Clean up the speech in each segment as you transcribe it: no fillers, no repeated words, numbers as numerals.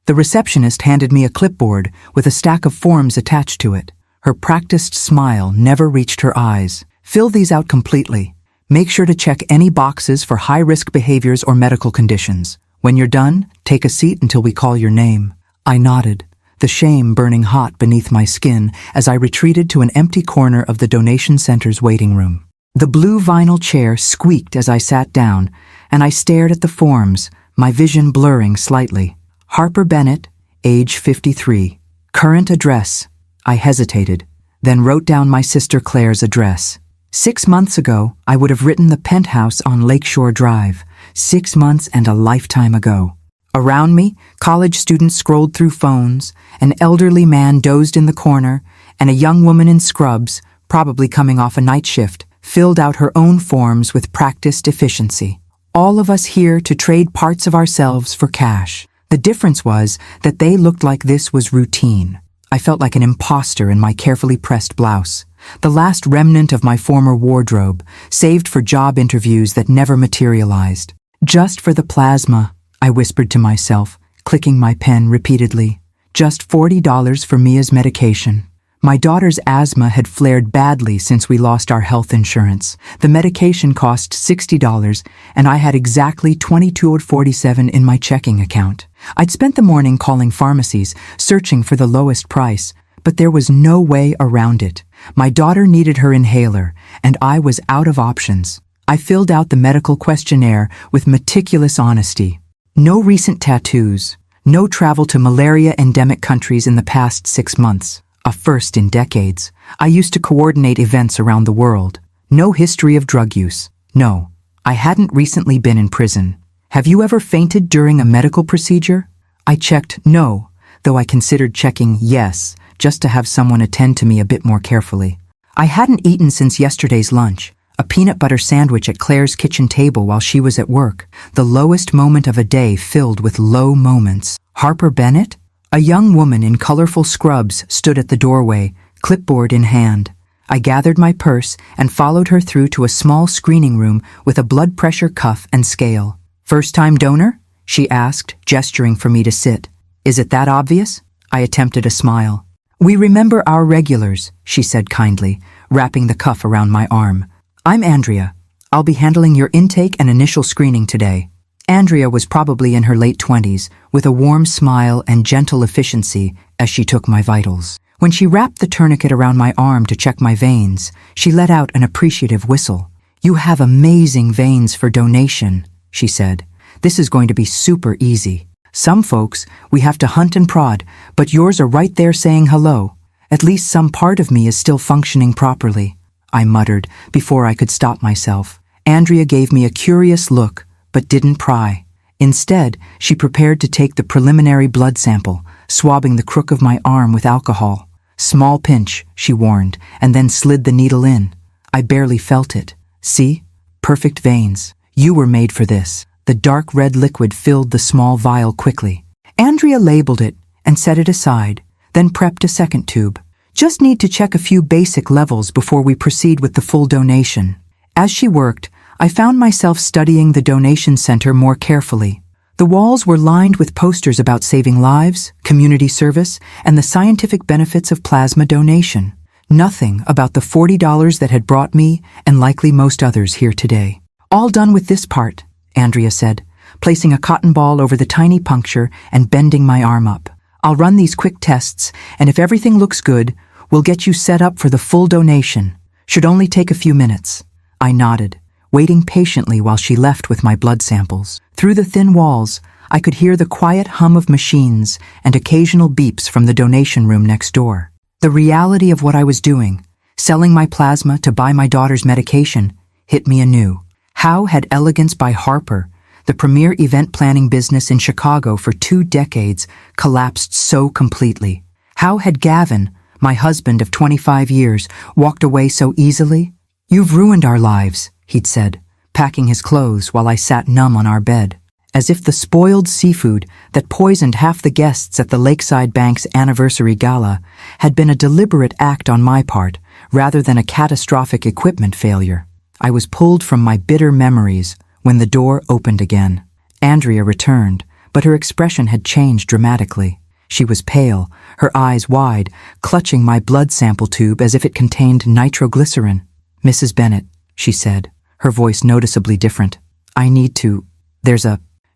The receptionist handed me a clipboard with a stack of forms attached to it. Her practiced smile never reached her eyes. Fill these out completely. Make sure to check any boxes for high-risk behaviors or medical conditions. When you're done, take a seat until we call your name. I nodded, the shame burning hot beneath my skin as I retreated to an empty corner of the donation center's waiting room. The blue vinyl chair squeaked as I sat down, and I stared at the forms, my vision blurring slightly. Harper Bennett, age 53. Current address. I hesitated, then wrote down my sister Claire's address. 6 months ago, I would have written the penthouse on Lakeshore Drive. 6 months and a lifetime ago. Around me, college students scrolled through phones, an elderly man dozed in the corner, and a young woman in scrubs, probably coming off a night shift, filled out her own forms with practiced efficiency. All of us here to trade parts of ourselves for cash. The difference was that they looked like this was routine. I felt like an imposter in my carefully pressed blouse, the last remnant of my former wardrobe, saved for job interviews that never materialized. Just for the plasma, I whispered to myself, clicking my pen repeatedly. Just $40 for Mia's medication. My daughter's asthma had flared badly since we lost our health insurance. The medication cost $60, and I had exactly $22.47 in my checking account. I'd spent the morning calling pharmacies, searching for the lowest price, but there was no way around it. My daughter needed her inhaler, and I was out of options. I filled out the medical questionnaire with meticulous honesty. No recent tattoos, no travel to malaria-endemic countries in the past 6 months. A first in decades. I used to coordinate events around the world. No history of drug use. No, I hadn't recently been in prison. Have you ever fainted during a medical procedure? I checked no, though I considered checking yes, just to have someone attend to me a bit more carefully. I hadn't eaten since yesterday's lunch, a peanut butter sandwich at Claire's kitchen table while she was at work, the lowest moment of a day filled with low moments. Harper Bennett? A young woman in colorful scrubs stood at the doorway, clipboard in hand. I gathered my purse and followed her through to a small screening room with a blood pressure cuff and scale. First-time donor? She asked, gesturing for me to sit. Is it that obvious? I attempted a smile. We remember our regulars, she said kindly, wrapping the cuff around my arm. I'm Andrea. I'll be handling your intake and initial screening today. Andrea was probably in her late 20s, with a warm smile and gentle efficiency as she took my vitals. When she wrapped the tourniquet around my arm to check my veins, she let out an appreciative whistle. You have amazing veins for donation, she said. This is going to be super easy. Some folks, we have to hunt and prod, but yours are right there saying hello. At least some part of me is still functioning properly, I muttered before I could stop myself. Andrea gave me a curious look, but didn't pry. Instead, she prepared to take the preliminary blood sample, swabbing the crook of my arm with alcohol. Small pinch, she warned, and then slid the needle in. I barely felt it. See? Perfect veins. You were made for this. The dark red liquid filled the small vial quickly. Andrea labeled it and set it aside, then prepped a second tube. Just need to check a few basic levels before we proceed with the full donation. As she worked, I found myself studying the donation center more carefully. The walls were lined with posters about saving lives, community service, and the scientific benefits of plasma donation. Nothing about the $40 that had brought me and likely most others here today. All done with this part, Andrea said, placing a cotton ball over the tiny puncture and bending my arm up. I'll run these quick tests, and if everything looks good, we'll get you set up for the full donation. Should only take a few minutes. I nodded, waiting patiently while she left with my blood samples. Through the thin walls, I could hear the quiet hum of machines and occasional beeps from the donation room next door. The reality of what I was doing, selling my plasma to buy my daughter's medication, hit me anew. How had Elegance by Harper, the premier event planning business in Chicago for 2 decades, collapsed so completely? How had Gavin, my husband of 25 years, walked away so easily? You've ruined our lives, he'd said, packing his clothes while I sat numb on our bed, as if the spoiled seafood that poisoned half the guests at the Lakeside Bank's anniversary gala had been a deliberate act on my part rather than a catastrophic equipment failure. I was pulled from my bitter memories when the door opened again. Andrea returned, but her expression had changed dramatically. She was pale, her eyes wide, clutching my blood sample tube as if it contained nitroglycerin. "Mrs. Bennet," she said, her voice noticeably different.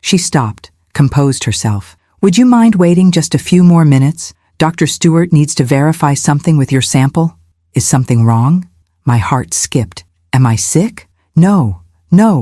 She stopped, composed herself. "Would you mind waiting just a few more minutes? Dr. Stewart needs to verify something with your sample." "Is something wrong?" My heart skipped. "Am I sick?" No,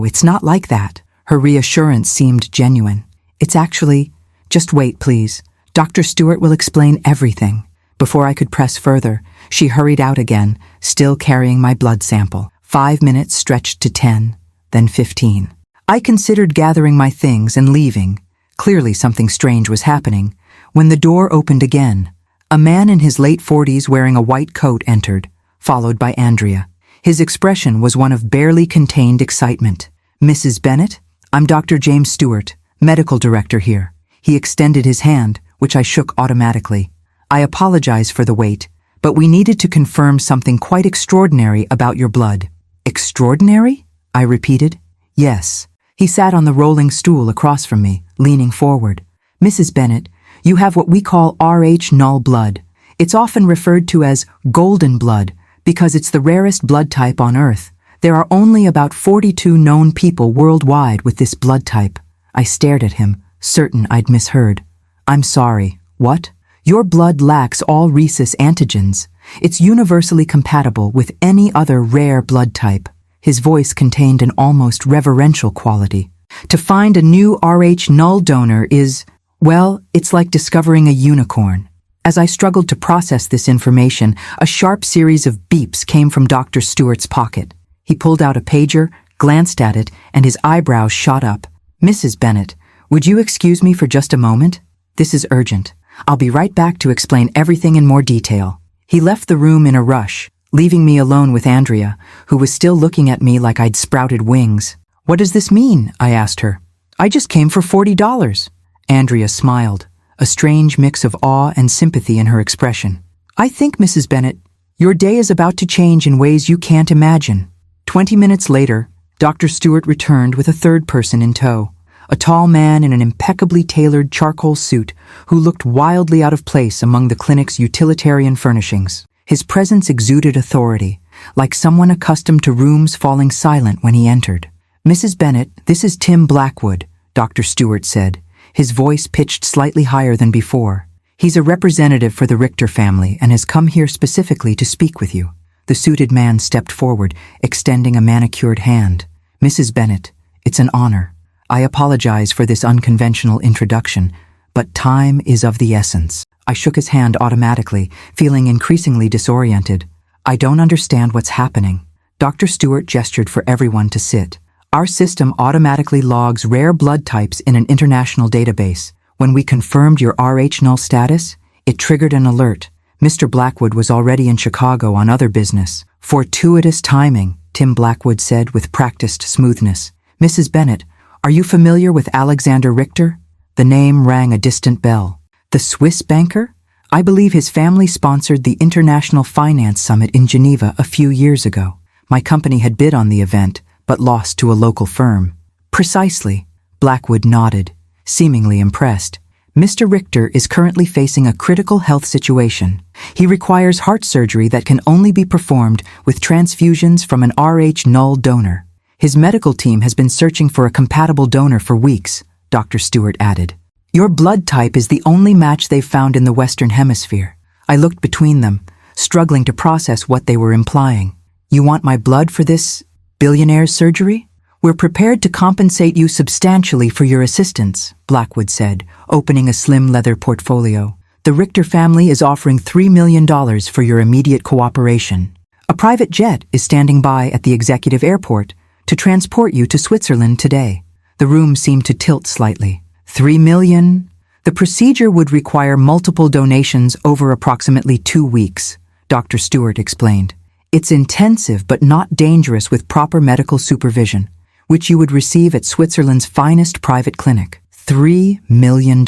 it's not like that." Her reassurance seemed genuine. "It's actually, just wait, please. Dr. Stewart will explain everything." Before I could press further, she hurried out again, still carrying my blood sample. 5 minutes stretched to 10, then 15. I considered gathering my things and leaving. Clearly something strange was happening, when the door opened again. A man in his late 40s wearing a white coat entered, followed by Andrea. His expression was one of barely contained excitement. "Mrs. Bennet, I'm Dr. James Stewart, medical director here." He extended his hand, which I shook automatically. "I apologize for the wait, but we needed to confirm something quite extraordinary about your blood." "Extraordinary?" I repeated. "Yes." He sat on the rolling stool across from me, leaning forward. "Mrs. Bennet, you have what we call Rh null blood. It's often referred to as golden blood because it's the rarest blood type on Earth. There are only about 42 known people worldwide with this blood type." I stared at him, certain I'd misheard. "I'm sorry. What?" "Your blood lacks all rhesus antigens. It's universally compatible with any other rare blood type." His voice contained an almost reverential quality. "To find a new Rh null donor is, well, it's like discovering a unicorn." As I struggled to process this information, a sharp series of beeps came from Dr. Stewart's pocket. He pulled out a pager, glanced at it, and his eyebrows shot up. "Mrs. Bennet, would you excuse me for just a moment? This is urgent. I'll be right back to explain everything in more detail." He left the room in a rush, leaving me alone with Andrea, who was still looking at me like I'd sprouted wings. "What does this mean?" I asked her. "I just came for $40. Andrea smiled, a strange mix of awe and sympathy in her expression. "I think, Mrs. Bennet, your day is about to change in ways you can't imagine." 20 minutes later, Dr. Stewart returned with a third person in tow, a tall man in an impeccably tailored charcoal suit who looked wildly out of place among the clinic's utilitarian furnishings. His presence exuded authority, like someone accustomed to rooms falling silent when he entered. "Mrs. Bennet, this is Tim Blackwood," Dr. Stewart said, his voice pitched slightly higher than before. "He's a representative for the Richter family and has come here specifically to speak with you." The suited man stepped forward, extending a manicured hand. "Mrs. Bennet, it's an honor. I apologize for this unconventional introduction, but time is of the essence." I shook his hand automatically, feeling increasingly disoriented. "I don't understand what's happening." Dr. Stewart gestured for everyone to sit. "Our system automatically logs rare blood types in an international database. When we confirmed your Rh null status, it triggered an alert. Mr. Blackwood was already in Chicago on other business." "Fortuitous timing," Tim Blackwood said with practiced smoothness. "Mrs. Bennet, are you familiar with Alexander Richter?" The name rang a distant bell. "The Swiss banker? I believe his family sponsored the International Finance Summit in Geneva a few years ago. My company had bid on the event, but lost to a local firm." "Precisely." Blackwood nodded, seemingly impressed. "Mr. Richter is currently facing a critical health situation. He requires heart surgery that can only be performed with transfusions from an Rh null donor. His medical team has been searching for a compatible donor for weeks," Dr. Stewart added. "Your blood type is the only match they've found in the Western Hemisphere." I looked between them, struggling to process what they were implying. "You want my blood for this billionaire's surgery?" "We're prepared to compensate you substantially for your assistance," Blackwood said, opening a slim leather portfolio. "The Richter family is offering $3 million for your immediate cooperation. A private jet is standing by at the executive airport to transport you to Switzerland today." The room seemed to tilt slightly. $3 million? The procedure would require multiple donations over approximately 2 weeks, Dr. Stewart explained. "It's intensive but not dangerous with proper medical supervision, which you would receive at Switzerland's finest private clinic." $3 million.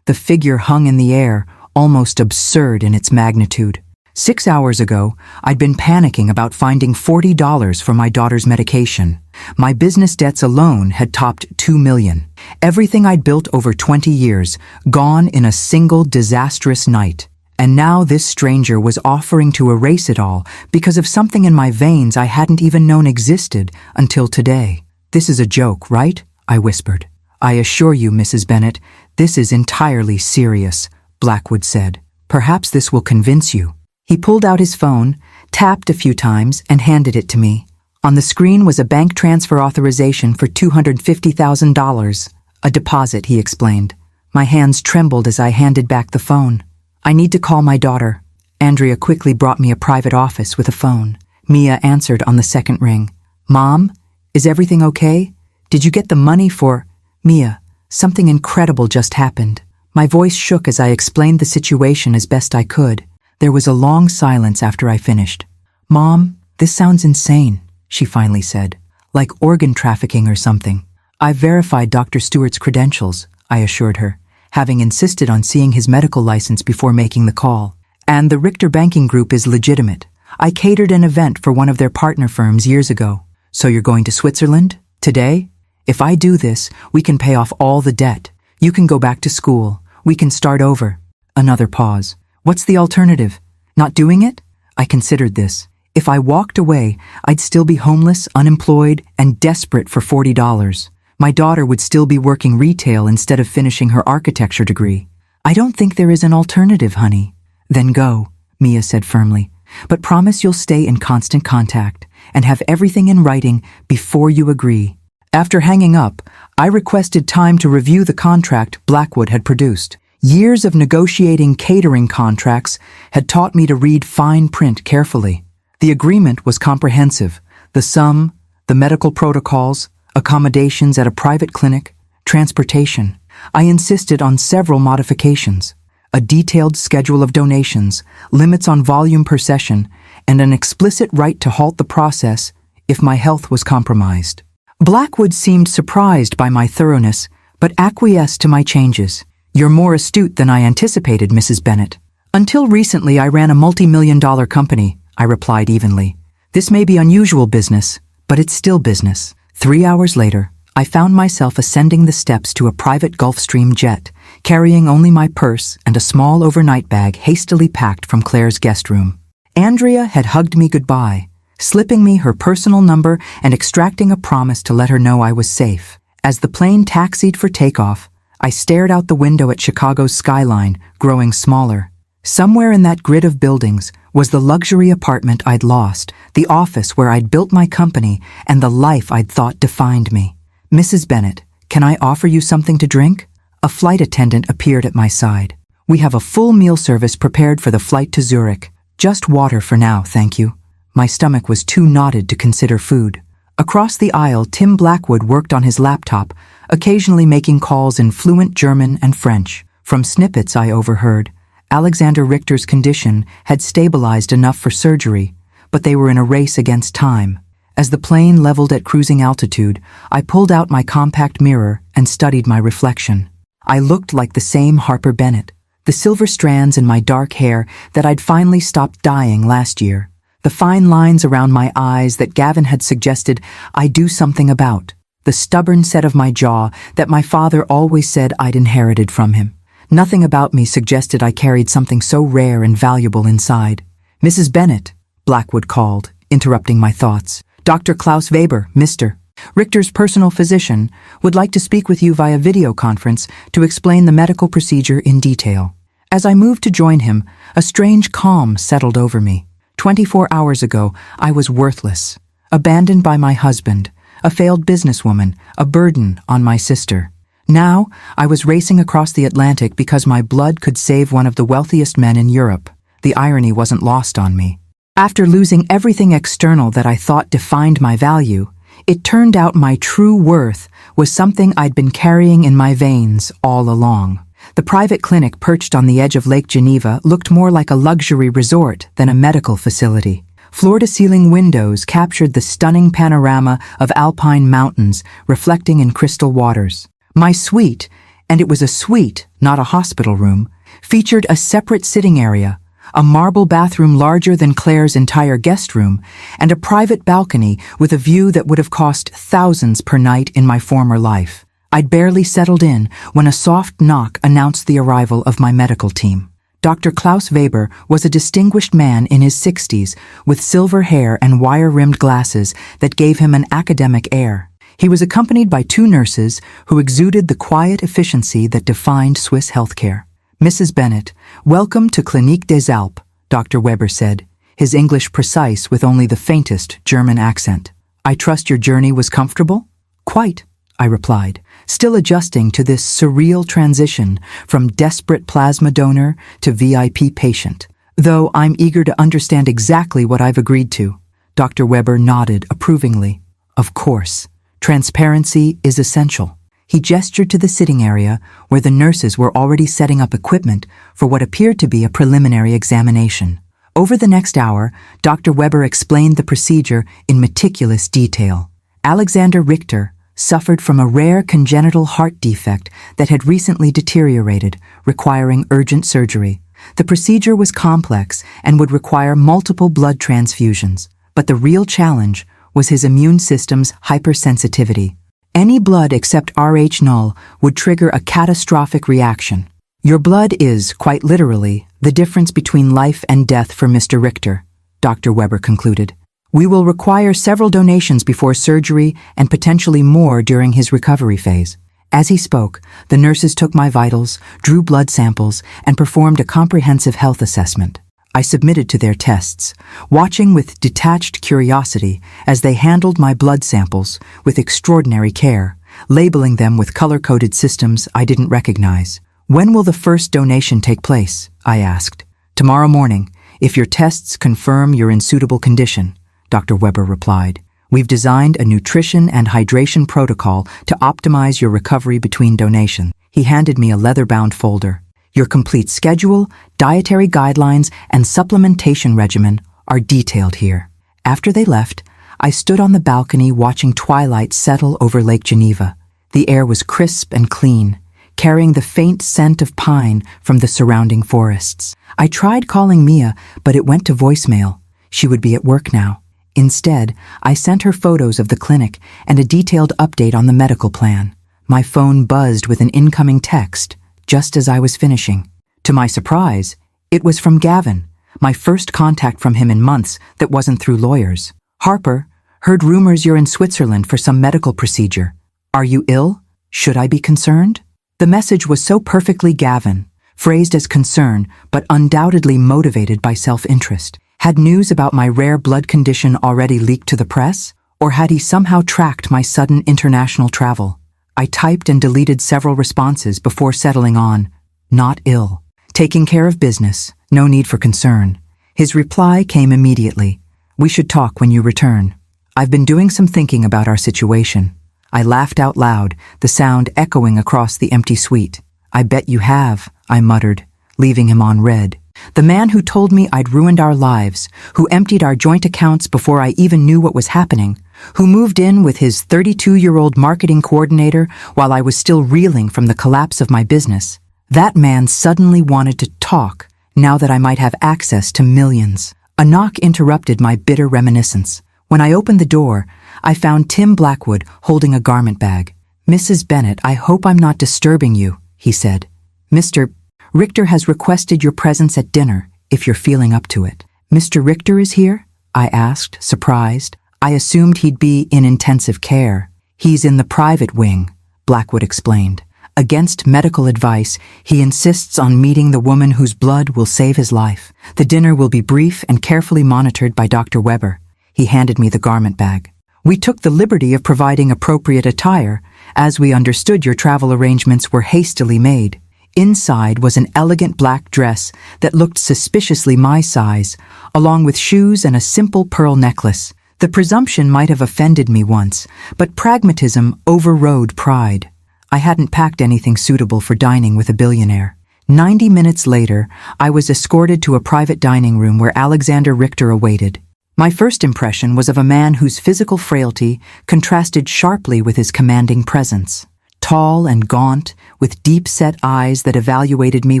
The figure hung in the air, almost absurd in its magnitude. 6 hours ago, I'd been panicking about finding $40 for my daughter's medication. My business debts alone had topped 2 million. Everything I'd built over 20 years, gone in a single disastrous night. And now this stranger was offering to erase it all because of something in my veins I hadn't even known existed until today. "This is a joke, right?" I whispered. "I assure you, Mrs. Bennet, this is entirely serious," Blackwood said. "Perhaps this will convince you." He pulled out his phone, tapped a few times, and handed it to me. On the screen was a bank transfer authorization for $250,000. A deposit, he explained. My hands trembled as I handed back the phone. "I need to call my daughter." Andrea quickly brought me a private office with a phone. Mia answered on the second ring. "Mom, is everything okay? Did you get the money for—" "Mia, something incredible just happened." My voice shook as I explained the situation as best I could. There was a long silence after I finished. "Mom, this sounds insane," she finally said. "Like organ trafficking or something." "I've verified Dr. Stewart's credentials," I assured her, having insisted on seeing his medical license before making the call. "And the Richter Banking Group is legitimate. I catered an event for one of their partner firms years ago." "So you're going to Switzerland? Today? If I do this, we can pay off all the debt. You can go back to school. We can start over." Another pause. "What's the alternative? Not doing it?" I considered this. If I walked away, I'd still be homeless, unemployed, and desperate for $40. My daughter would still be working retail instead of finishing her architecture degree. "I don't think there is an alternative, honey." "Then go," Mia said firmly. "But promise you'll stay in constant contact and have everything in writing before you agree." After hanging up, I requested time to review the contract Blackwood had produced. Years of negotiating catering contracts had taught me to read fine print carefully. The agreement was comprehensive. The sum, the medical protocols, accommodations at a private clinic, transportation. I insisted on several modifications: a detailed schedule of donations, limits on volume per session, and an explicit right to halt the process if my health was compromised. Blackwood seemed surprised by my thoroughness, but acquiesced to my changes. "You're more astute than I anticipated, Mrs. Bennet." "Until recently, I ran a multi-million-dollar company," I replied evenly. "This may be unusual business, but it's still business." 3 hours later, I found myself ascending the steps to a private Gulfstream jet, carrying only my purse and a small overnight bag hastily packed from Claire's guest room. Andrea had hugged me goodbye, slipping me her personal number and extracting a promise to let her know I was safe. As the plane taxied for takeoff, I stared out the window at Chicago's skyline, growing smaller. Somewhere in that grid of buildings was the luxury apartment I'd lost, the office where I'd built my company, and the life I'd thought defined me. "Mrs. Bennet, can I offer you something to drink?" A flight attendant appeared at my side. "We have a full meal service prepared for the flight to Zurich. Just water for now, thank you." My stomach was too knotted to consider food. Across the aisle, Tim Blackwood worked on his laptop, occasionally making calls in fluent German and French. From snippets I overheard, Alexander Richter's condition had stabilized enough for surgery, but they were in a race against time. As the plane leveled at cruising altitude, I pulled out my compact mirror and studied my reflection. I looked like the same Harper Bennet, the silver strands in my dark hair that I'd finally stopped dyeing last year, the fine lines around my eyes that Gavin had suggested I do something about, the stubborn set of my jaw that my father always said I'd inherited from him. Nothing about me suggested I carried something so rare and valuable inside. "Mrs. Bennet," Blackwood called, interrupting my thoughts. "Dr. Klaus Weber, Mr. Richter's personal physician, would like to speak with you via video conference to explain the medical procedure in detail." As I moved to join him, a strange calm settled over me. 24 hours ago, I was worthless, abandoned by my husband, a failed businesswoman, a burden on my sister. Now, I was racing across the Atlantic because my blood could save one of the wealthiest men in Europe. The irony wasn't lost on me. After losing everything external that I thought defined my value, it turned out my true worth was something I'd been carrying in my veins all along. The private clinic perched on the edge of Lake Geneva looked more like a luxury resort than a medical facility. Floor-to-ceiling windows captured the stunning panorama of alpine mountains reflecting in crystal waters. My suite, and it was a suite, not a hospital room, featured a separate sitting area, a marble bathroom larger than Claire's entire guest room, and a private balcony with a view that would have cost thousands per night in my former life. I'd barely settled in when a soft knock announced the arrival of my medical team. Dr. Klaus Weber was a distinguished man in his 60s with silver hair and wire-rimmed glasses that gave him an academic air. He was accompanied by 2 nurses who exuded the quiet efficiency that defined Swiss healthcare. "Mrs. Bennett, welcome to Clinique des Alpes," Dr. Weber said, his English precise with only the faintest German accent. "I trust your journey was comfortable?" "Quite," I replied, still adjusting to this surreal transition from desperate plasma donor to VIP patient. "Though I'm eager to understand exactly what I've agreed to." Dr. Weber nodded approvingly. "Of course. Transparency is essential." He gestured to the sitting area where the nurses were already setting up equipment for what appeared to be a preliminary examination. Over the next hour, Dr. Weber explained the procedure in meticulous detail. Alexander Richter suffered from a rare congenital heart defect that had recently deteriorated, requiring urgent surgery. The procedure was complex and would require multiple blood transfusions, but the real challenge was his immune system's hypersensitivity. Any blood except Rh0 would trigger a catastrophic reaction. "Your blood is, quite literally, the difference between life and death for Mr. Richter," Dr. Weber concluded. "We will require several donations before surgery and potentially more during his recovery phase." As he spoke, the nurses took my vitals, drew blood samples, and performed a comprehensive health assessment. I submitted to their tests, watching with detached curiosity as they handled my blood samples with extraordinary care, labeling them with color-coded systems I didn't recognize. "When will the first donation take place?" I asked. "Tomorrow morning, if your tests confirm you're in suitable condition," Dr. Weber replied. "We've designed a nutrition and hydration protocol to optimize your recovery between donations." He handed me a leather-bound folder. "Your complete schedule, dietary guidelines, and supplementation regimen are detailed here." After they left, I stood on the balcony watching twilight settle over Lake Geneva. The air was crisp and clean, carrying the faint scent of pine from the surrounding forests. I tried calling Mia, but it went to voicemail. She would be at work now. Instead, I sent her photos of the clinic and a detailed update on the medical plan. My phone buzzed with an incoming text just as I was finishing. To my surprise, it was from Gavin, my first contact from him in months that wasn't through lawyers. "Harper, heard rumors you're in Switzerland for some medical procedure. Are you ill? Should I be concerned?" The message was so perfectly Gavin, phrased as concern, but undoubtedly motivated by self-interest. Had news about my rare blood condition already leaked to the press? Or had he somehow tracked my sudden international travel? I typed and deleted several responses before settling on, "Not ill. Taking care of business. No need for concern." His reply came immediately. "We should talk when you return. I've been doing some thinking about our situation." I laughed out loud, the sound echoing across the empty suite. "I bet you have," I muttered, leaving him on red. The man who told me I'd ruined our lives, who emptied our joint accounts before I even knew what was happening, who moved in with his 32-year-old marketing coordinator while I was still reeling from the collapse of my business. That man suddenly wanted to talk, now that I might have access to millions. A knock interrupted my bitter reminiscence. When I opened the door, I found Tim Blackwood holding a garment bag. "Mrs. Bennett, I hope I'm not disturbing you," he said. "Mr. Richter has requested your presence at dinner, if you're feeling up to it." "Mr. Richter is here?" I asked, surprised. I assumed he'd be in intensive care. "He's in the private wing," Blackwood explained. "Against medical advice, he insists on meeting the woman whose blood will save his life. The dinner will be brief and carefully monitored by Dr. Weber." He handed me the garment bag. "We took the liberty of providing appropriate attire, as we understood your travel arrangements were hastily made." Inside was an elegant black dress that looked suspiciously my size, along with shoes and a simple pearl necklace. The presumption might have offended me once, but pragmatism overrode pride. I hadn't packed anything suitable for dining with a billionaire. 90 minutes later, I was escorted to a private dining room where Alexander Richter awaited. My first impression was of a man whose physical frailty contrasted sharply with his commanding presence. Tall and gaunt, with deep-set eyes that evaluated me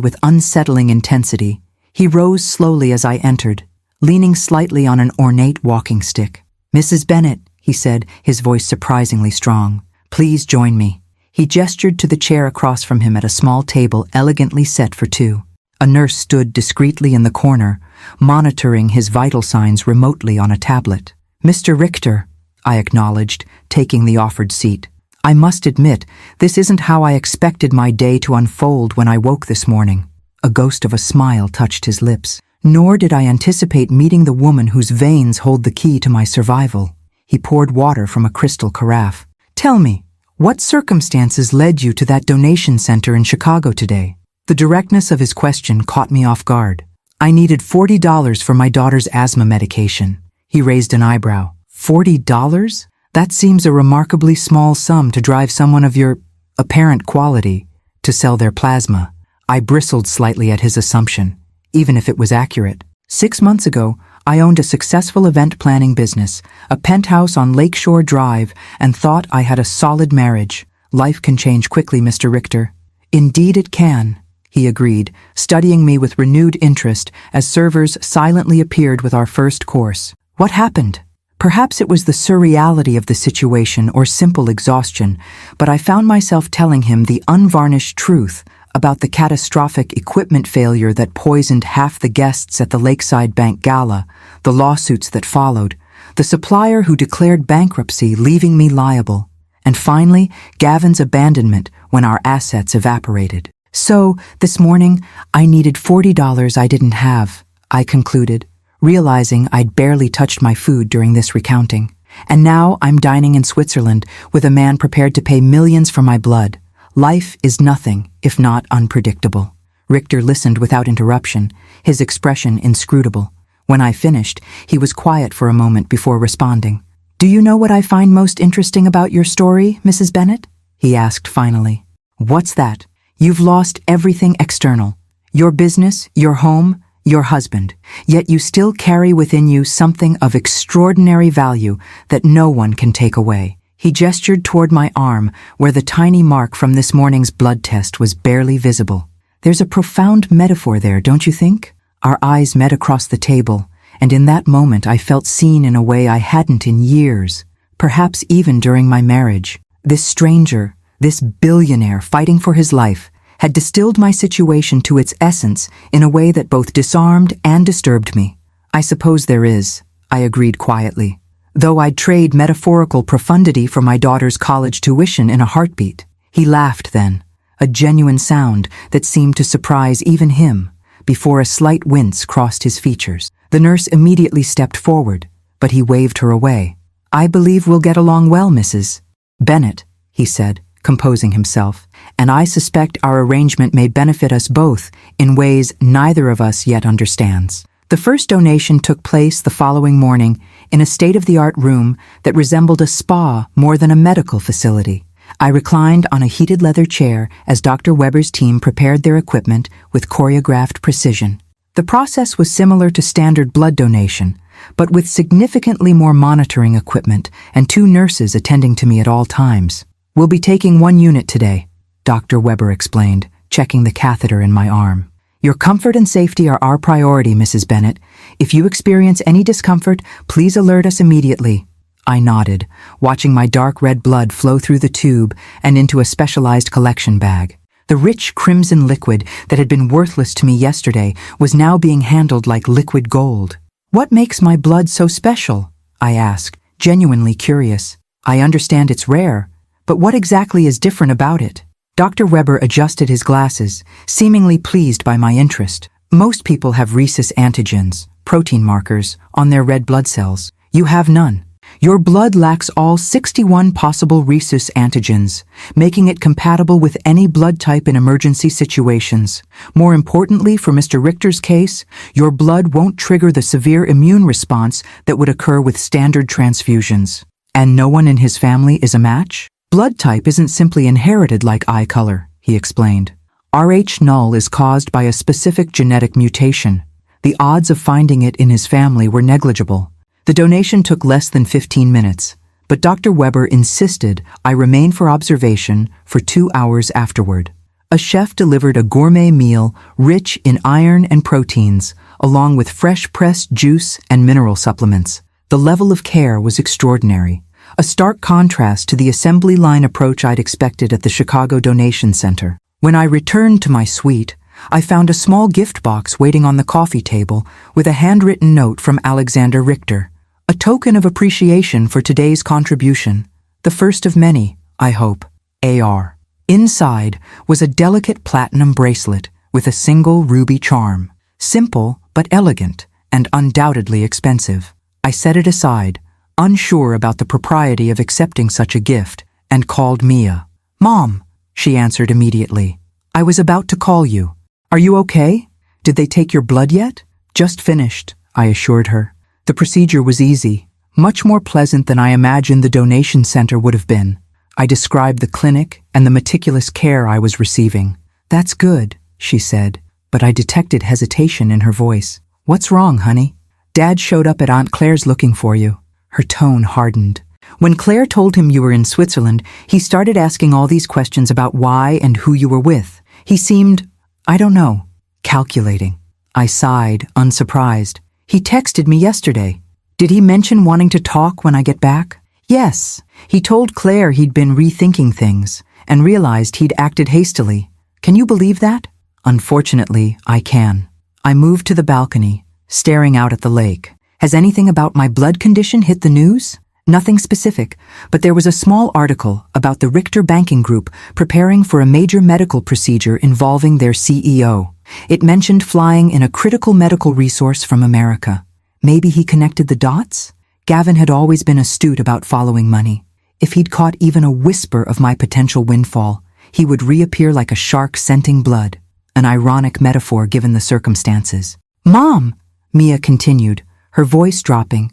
with unsettling intensity, He rose slowly as I entered, leaning slightly on an ornate walking stick. "Mrs. Bennet," he said, his voice surprisingly strong, "please join me." He gestured to the chair across from him at a small table elegantly set for two. A nurse stood discreetly in the corner, monitoring his vital signs remotely on a tablet. "Mr. Richter," I acknowledged, taking the offered seat. "I must admit, this isn't how I expected my day to unfold when I woke this morning." A ghost of a smile touched his lips. "Nor did I anticipate meeting the woman whose veins hold the key to my survival." He poured water from a crystal carafe. "Tell me, what circumstances led you to that donation center in Chicago today?" The directness of his question caught me off guard. "I needed $40 for my daughter's asthma medication." He raised an eyebrow. $40? That seems a remarkably small sum to drive someone of your apparent quality to sell their plasma. I bristled slightly at his assumption, even if it was accurate. 6 months ago, I owned a successful event planning business, a penthouse on Lakeshore Drive, and thought I had a solid marriage. Life can change quickly, Mr. Richter. "Indeed it can," he agreed, studying me with renewed interest as servers silently appeared with our first course. "What happened?" Perhaps it was the surreality of the situation or simple exhaustion, but I found myself telling him the unvarnished truth about the catastrophic equipment failure that poisoned half the guests at the Lakeside Bank Gala, the lawsuits that followed, the supplier who declared bankruptcy leaving me liable, and finally, Gavin's abandonment when our assets evaporated. "So, this morning, I needed $40 I didn't have," I concluded, realizing I'd barely touched my food during this recounting. "And now I'm dining in Switzerland with a man prepared to pay millions for my blood. Life is nothing if not unpredictable." Richter listened without interruption, his expression inscrutable. When I finished, he was quiet for a moment before responding. "Do you know what I find most interesting about your story, Mrs. Bennet?" he asked finally. "What's that?" "You've lost everything external. Your business, your home, your husband. Yet you still carry within you something of extraordinary value that no one can take away." He gestured toward my arm, where the tiny mark from this morning's blood test was barely visible. "There's a profound metaphor there, don't you think?" Our eyes met across the table, and in that moment I felt seen in a way I hadn't in years, perhaps even during my marriage. This stranger, this billionaire fighting for his life, had distilled my situation to its essence in a way that both disarmed and disturbed me. "I suppose there is," I agreed quietly, though I'd trade metaphorical profundity for my daughter's college tuition in a heartbeat. He laughed then, a genuine sound that seemed to surprise even him, before a slight wince crossed his features. The nurse immediately stepped forward, but he waved her away. "I believe we'll get along well, Mrs. Bennet," he said, composing himself, "and I suspect our arrangement may benefit us both in ways neither of us yet understands." The first donation took place the following morning in a state-of-the-art room that resembled a spa more than a medical facility. I reclined on a heated leather chair as Dr. Weber's team prepared their equipment with choreographed precision. The process was similar to standard blood donation, but with significantly more monitoring equipment and 2 nurses attending to me at all times. "We'll be taking 1 unit today," Dr. Weber explained, checking the catheter in my arm. "Your comfort and safety are our priority, Mrs. Bennet. If you experience any discomfort, please alert us immediately." I nodded, watching my dark red blood flow through the tube and into a specialized collection bag. The rich crimson liquid that had been worthless to me yesterday was now being handled like liquid gold. "What makes my blood so special?" I asked, genuinely curious. "I understand it's rare, but what exactly is different about it?" Dr. Weber adjusted his glasses, seemingly pleased by my interest. "Most people have rhesus antigens, protein markers, on their red blood cells. You have none. Your blood lacks all 61 possible rhesus antigens, making it compatible with any blood type in emergency situations. More importantly, for Mr. Richter's case, your blood won't trigger the severe immune response that would occur with standard transfusions. And no one in his family is a match? Blood type isn't simply inherited like eye color," he explained. "Rh null is caused by a specific genetic mutation. The odds of finding it in his family were negligible." The donation took less than 15 minutes, but Dr. Weber insisted I remain for observation for 2 hours afterward. A chef delivered a gourmet meal rich in iron and proteins, along with fresh-pressed juice and mineral supplements. The level of care was extraordinary, a stark contrast to the assembly line approach I'd expected at the Chicago Donation Center. When I returned to my suite, I found a small gift box waiting on the coffee table with a handwritten note from Alexander Richter, a token of appreciation for today's contribution, the first of many, I hope, AR. Inside was a delicate platinum bracelet with a single ruby charm, simple but elegant and undoubtedly expensive. I set it aside, unsure about the propriety of accepting such a gift, and called Mia. "Mom," she answered immediately. "I was about to call you. Are you okay? Did they take your blood yet?" "Just finished," I assured her. The procedure was easy, much more pleasant than I imagined the donation center would have been. I described the clinic and the meticulous care I was receiving. "That's good," she said, but I detected hesitation in her voice. "What's wrong, honey?" "Dad showed up at Aunt Claire's looking for you." Her tone hardened. "When Claire told him you were in Switzerland, he started asking all these questions about why and who you were with. He seemed, I don't know, calculating." I sighed, unsurprised. "He texted me yesterday. Did he mention wanting to talk when I get back?" "Yes. He told Claire he'd been rethinking things and realized he'd acted hastily. Can you believe that?" "Unfortunately, I can." I moved to the balcony, staring out at the lake. "Has anything about my blood condition hit the news?" "Nothing specific, but there was a small article about the Richter Banking Group preparing for a major medical procedure involving their CEO. It mentioned flying in a critical medical resource from America. Maybe he connected the dots?" Gavin had always been astute about following money. If he'd caught even a whisper of my potential windfall, he would reappear like a shark scenting blood, an ironic metaphor given the circumstances. "Mom," Mia continued, her voice dropping,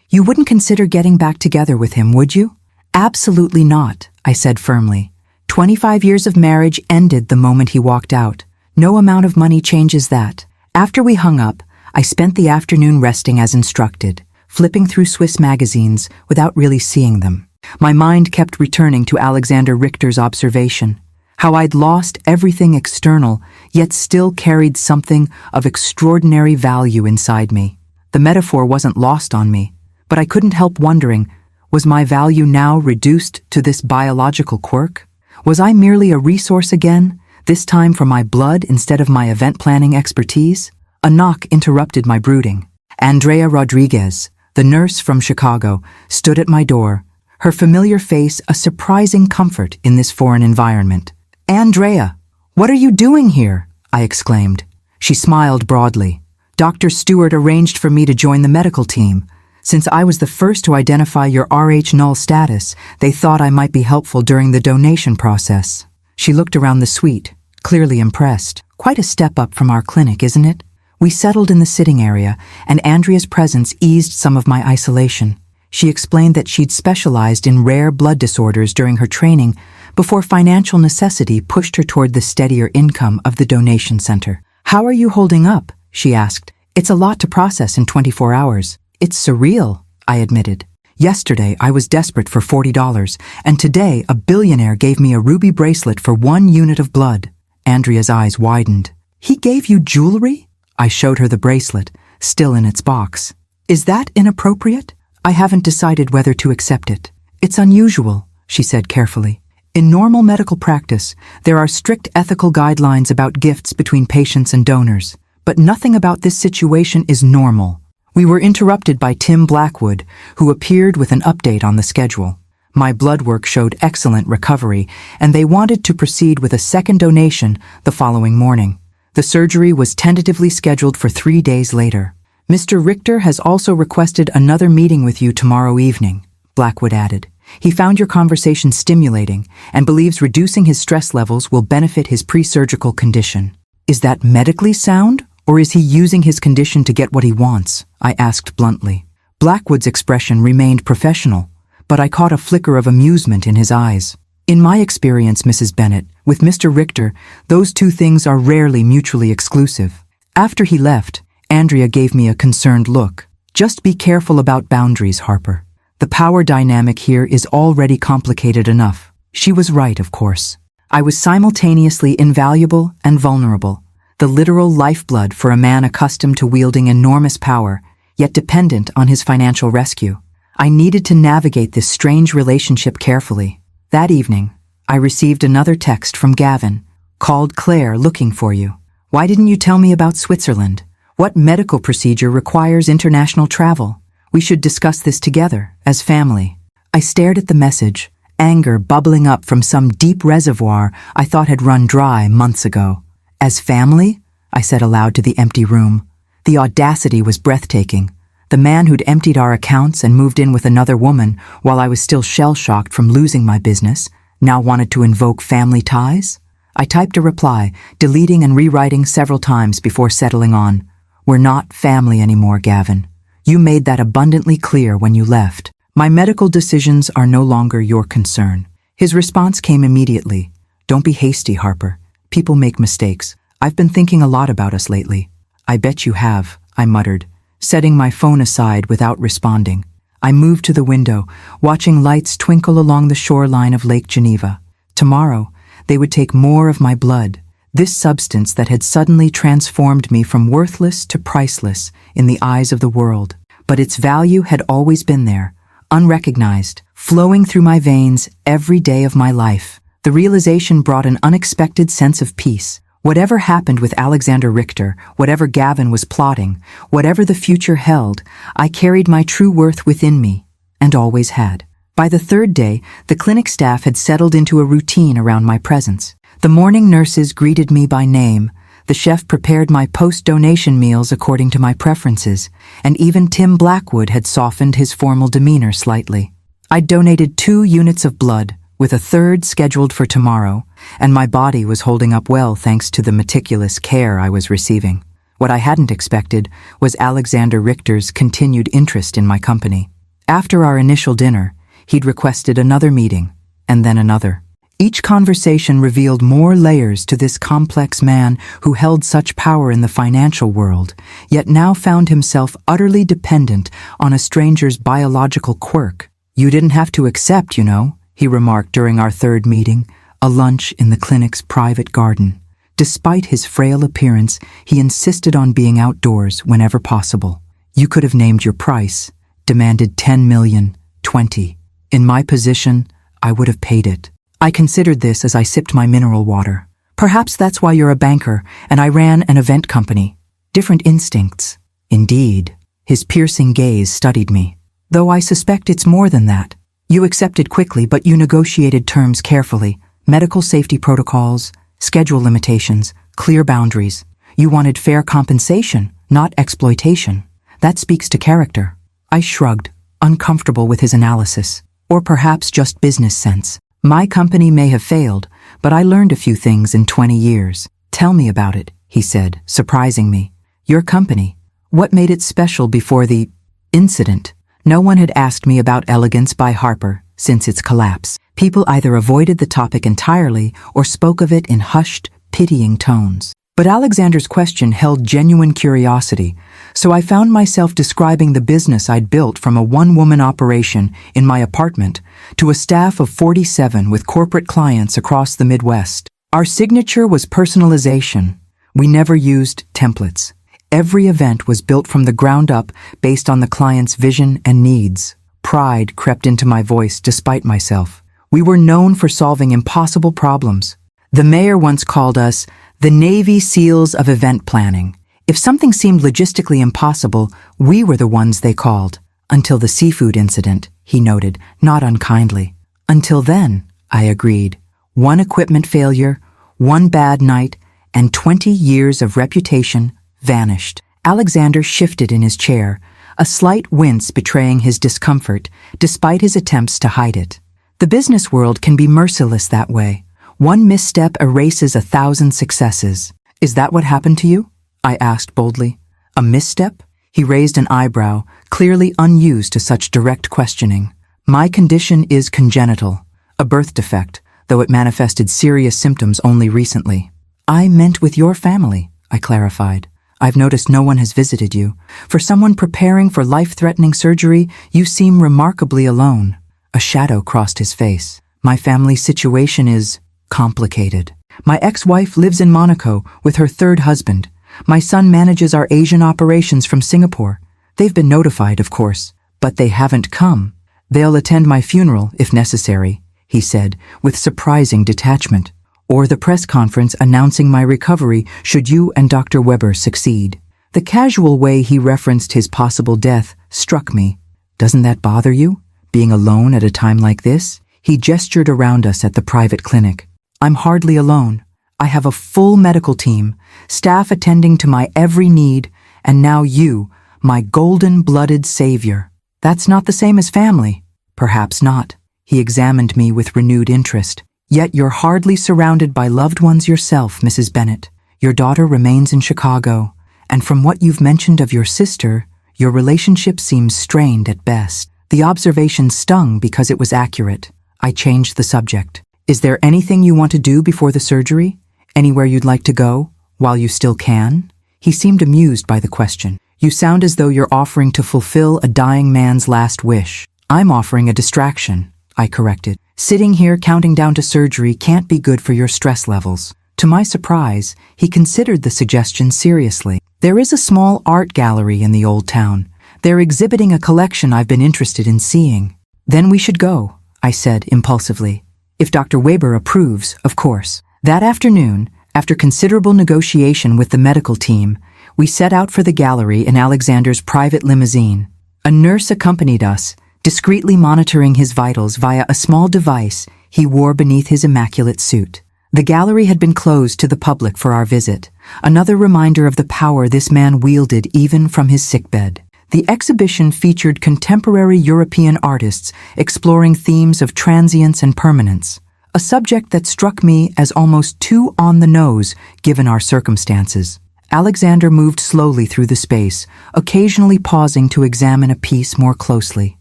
You wouldn't consider getting back together with him, would you?" "Absolutely not," I said firmly. 25 years of marriage ended the moment he walked out. No amount of money changes that. After we hung up, I spent the afternoon resting as instructed, flipping through Swiss magazines without really seeing them. My mind kept returning to Alexander Richter's observation, how I'd lost everything external, yet still carried something of extraordinary value inside me. The metaphor wasn't lost on me, but I couldn't help wondering, was my value now reduced to this biological quirk? Was I merely a resource again, this time for my blood instead of my event planning expertise? A knock interrupted my brooding. Andrea Rodriguez, the nurse from Chicago, stood at my door, her familiar face a surprising comfort in this foreign environment. "Andrea, what are you doing here?" I exclaimed. She smiled broadly. "Dr. Stewart arranged for me to join the medical team. Since I was the first to identify your Rh null status, they thought I might be helpful during the donation process." She looked around the suite, clearly impressed. "Quite a step up from our clinic, isn't it?" We settled in the sitting area, and Andrea's presence eased some of my isolation. She explained that she'd specialized in rare blood disorders during her training before financial necessity pushed her toward the steadier income of the donation center. "How are you holding up?" she asked. "It's a lot to process in 24 hours. "It's surreal," I admitted. "Yesterday I was desperate for $40, and today a billionaire gave me a ruby bracelet for 1 unit of blood." Andrea's eyes widened. "He gave you jewelry?" I showed her the bracelet, still in its box. "Is that inappropriate?" "I haven't decided whether to accept it. It's unusual," she said carefully. "In normal medical practice, there are strict ethical guidelines about gifts between patients and donors, but nothing about this situation is normal." We were interrupted by Tim Blackwood, who appeared with an update on the schedule. My blood work showed excellent recovery, and they wanted to proceed with a second donation the following morning. The surgery was tentatively scheduled for 3 days later. "Mr. Richter has also requested another meeting with you tomorrow evening," Blackwood added. "He found your conversation stimulating and believes reducing his stress levels will benefit his pre-surgical condition." "Is that medically sound? Or is he using his condition to get what he wants?" I asked bluntly. Blackwood's expression remained professional, but I caught a flicker of amusement in his eyes. "In my experience, Mrs. Bennett, with Mr. Richter, those two things are rarely mutually exclusive." After he left, Andrea gave me a concerned look. "Just be careful about boundaries, Harper. The power dynamic here is already complicated enough." She was right, of course. I was simultaneously invaluable and vulnerable, the literal lifeblood for a man accustomed to wielding enormous power, yet dependent on his financial rescue. I needed to navigate this strange relationship carefully. That evening, I received another text from Gavin. Called Claire looking for you. Why didn't you tell me about Switzerland? What medical procedure requires international travel? We should discuss this together, as family. I stared at the message, anger bubbling up from some deep reservoir I thought had run dry months ago. As family? I said aloud to the empty room. The audacity was breathtaking. The man who'd emptied our accounts and moved in with another woman while I was still shell-shocked from losing my business now wanted to invoke family ties? I typed a reply, deleting and rewriting several times before settling on. We're not family anymore, Gavin. You made that abundantly clear when you left. My medical decisions are no longer your concern. His response came immediately. Don't be hasty, Harper. People make mistakes. I've been thinking a lot about us lately. I bet you have, I muttered, setting my phone aside without responding. I moved to the window, watching lights twinkle along the shoreline of Lake Geneva. Tomorrow, they would take more of my blood, this substance that had suddenly transformed me from worthless to priceless in the eyes of the world. But its value had always been there, unrecognized, flowing through my veins every day of my life. The realization brought an unexpected sense of peace. Whatever happened with Alexander Richter, whatever Gavin was plotting, whatever the future held, I carried my true worth within me, and always had. By the third day, the clinic staff had settled into a routine around my presence. The morning nurses greeted me by name, the chef prepared my post-donation meals according to my preferences, and even Tim Blackwood had softened his formal demeanor slightly. I'd donated 2 units of blood, with a third scheduled for tomorrow, and my body was holding up well thanks to the meticulous care I was receiving. What I hadn't expected was Alexander Richter's continued interest in my company. After our initial dinner, he'd requested another meeting, and then another. Each conversation revealed more layers to this complex man who held such power in the financial world, yet now found himself utterly dependent on a stranger's biological quirk. You didn't have to accept, you know, he remarked during our third meeting, a lunch in the clinic's private garden. Despite his frail appearance, he insisted on being outdoors whenever possible. You could have named your price, demanded 10 million, 20. In my position, I would have paid it. I considered this as I sipped my mineral water. Perhaps that's why you're a banker, and I ran an event company. Different instincts. Indeed. His piercing gaze studied me. Though I suspect it's more than that. You accepted quickly, but you negotiated terms carefully. Medical safety protocols, schedule limitations, clear boundaries. You wanted fair compensation, not exploitation. That speaks to character. I shrugged, uncomfortable with his analysis. Or perhaps just business sense. My company may have failed, but I learned a few things in 20 years. Tell me about it, he said, surprising me. Your company. What made it special before the incident? No one had asked me about Elegance by Harper since its collapse. People either avoided the topic entirely or spoke of it in hushed, pitying tones. But Alexander's question held genuine curiosity, so I found myself describing the business I'd built from a one-woman operation in my apartment to a staff of 47 with corporate clients across the Midwest. Our signature was personalization. We never used templates. Every event was built from the ground up based on the client's vision and needs. Pride crept into my voice despite myself. We were known for solving impossible problems. The mayor once called us the Navy SEALs of event planning. If something seemed logistically impossible, we were the ones they called. Until the seafood incident, he noted, not unkindly. Until then, I agreed. One equipment failure, one bad night, and 20 years of reputation vanished. Alexander shifted in his chair, a slight wince betraying his discomfort, despite his attempts to hide it. The business world can be merciless that way. One misstep erases 1,000 successes. Is that what happened to you? I asked boldly. A misstep? He raised an eyebrow, clearly unused to such direct questioning. My condition is congenital, a birth defect, though it manifested serious symptoms only recently. I meant with your family, I clarified. I've noticed no one has visited you. For someone preparing for life-threatening surgery, you seem remarkably alone. A shadow crossed his face. My family's situation is Complicated. My ex-wife lives in Monaco with her third husband. My son manages our Asian operations from Singapore. They've been notified, of course, but they haven't come. They'll attend my funeral, if necessary, he said, with surprising detachment, or the press conference announcing my recovery should you and Dr. Weber succeed. The casual way he referenced his possible death struck me. Doesn't that bother you, being alone at a time like this? He gestured around us at the private clinic. I'm hardly alone. I have a full medical team, staff attending to my every need, and now you, my golden-blooded savior. That's not the same as family. Perhaps not. He examined me with renewed interest. Yet you're hardly surrounded by loved ones yourself, Mrs. Bennett. Your daughter remains in Chicago, and from what you've mentioned of your sister, your relationship seems strained at best. The observation stung because it was accurate. I changed the subject. Is there anything you want to do before the surgery? Anywhere you'd like to go, while you still can? He seemed amused by the question. You sound as though you're offering to fulfill a dying man's last wish. I'm offering a distraction, I corrected. Sitting here counting down to surgery can't be good for your stress levels. To my surprise, he considered the suggestion seriously. There is a small art gallery in the old town. They're exhibiting a collection I've been interested in seeing. Then we should go, I said impulsively. If Dr. Weber approves, of course. That afternoon, after considerable negotiation with the medical team, we set out for the gallery in Alexander's private limousine. A nurse accompanied us, discreetly monitoring his vitals via a small device he wore beneath his immaculate suit. The gallery had been closed to the public for our visit, another reminder of the power this man wielded even from his sickbed. The exhibition featured contemporary European artists exploring themes of transience and permanence, a subject that struck me as almost too on the nose given our circumstances. Alexander moved slowly through the space, occasionally pausing to examine a piece more closely.